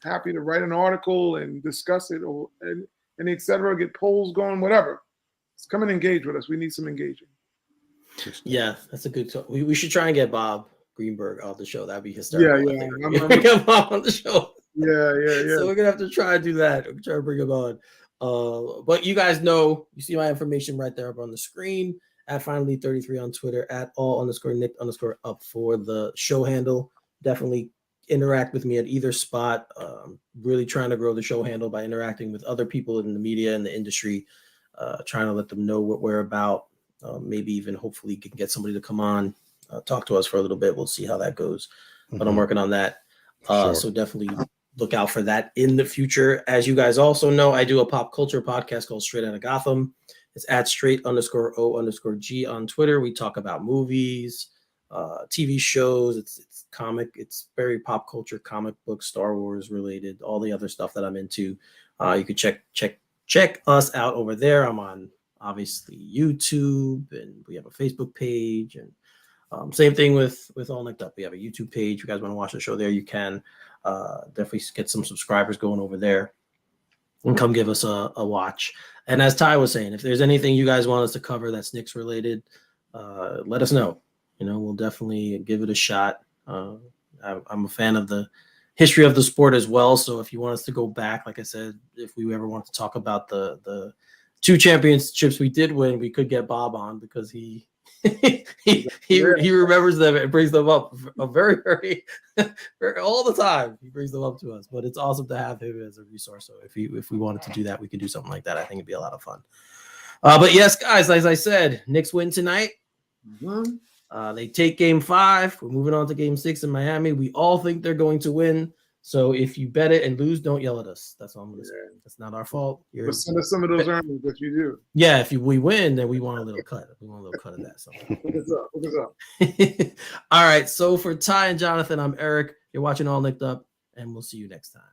Speaker 2: happy to write an article and discuss it, and et cetera, get polls going, whatever. Just come and engage with us. We need some engaging.
Speaker 1: Yeah, that's a good talk. We should try and get Bob Greenberg on the show. That'd be hysterical.
Speaker 2: Yeah.
Speaker 1: Get Bob on the show.
Speaker 2: Yeah.
Speaker 1: So we're gonna have to try and do that. We're trying to bring him on. But you guys know, you see my information right there up on the screen. At Finally33 on Twitter, at all_Knicked_up for the show handle. Definitely interact with me at either spot. Really trying to grow the show handle by interacting with other people in the media and the industry, trying to let them know what we're about. Maybe even hopefully can get somebody to come on, talk to us for a little bit. We'll see how that goes. But I'm working on that. So definitely look out for that in the future. As you guys also know, I do a pop culture podcast called Straight Outta Gotham. It's at straight_O_G on Twitter. We talk about movies, TV shows. It's comic. It's very pop culture, comic book, Star Wars related, all the other stuff that I'm into. You could check us out over there. I'm on obviously YouTube, and we have a Facebook page, and same thing with All Knicked Up. We have a YouTube page. If you guys want to watch the show there, you can. Definitely get some subscribers going over there and come give us a watch. And as Ty was saying, if there's anything you guys want us to cover that's Knicks related, let us know. You know, we'll definitely give it a shot. I'm a fan of the history of the sport as well. So if you want us to go back, like I said, if we ever want to talk about the two championships we did win, we could get Bob on, because he remembers them and brings them up very all the time. He brings them up to us, but it's awesome to have him as a resource. So if we wanted to do that, we could do something like that. I think it'd be a lot of fun. But yes, guys, as I said, Knicks win tonight. They take game 5. We're moving on to game 6 in Miami. We all think they're going to win. So if you bet it and lose, don't yell at us. That's all I'm going to say. That's not our fault.
Speaker 2: But send us some of those earnings that you do.
Speaker 1: Yeah, if we win, then we want a little cut. We want a little cut of that. So.
Speaker 2: Look us up.
Speaker 1: All right. So for Ty and Jonathan, I'm Eric. You're watching All Knicked Up, and we'll see you next time.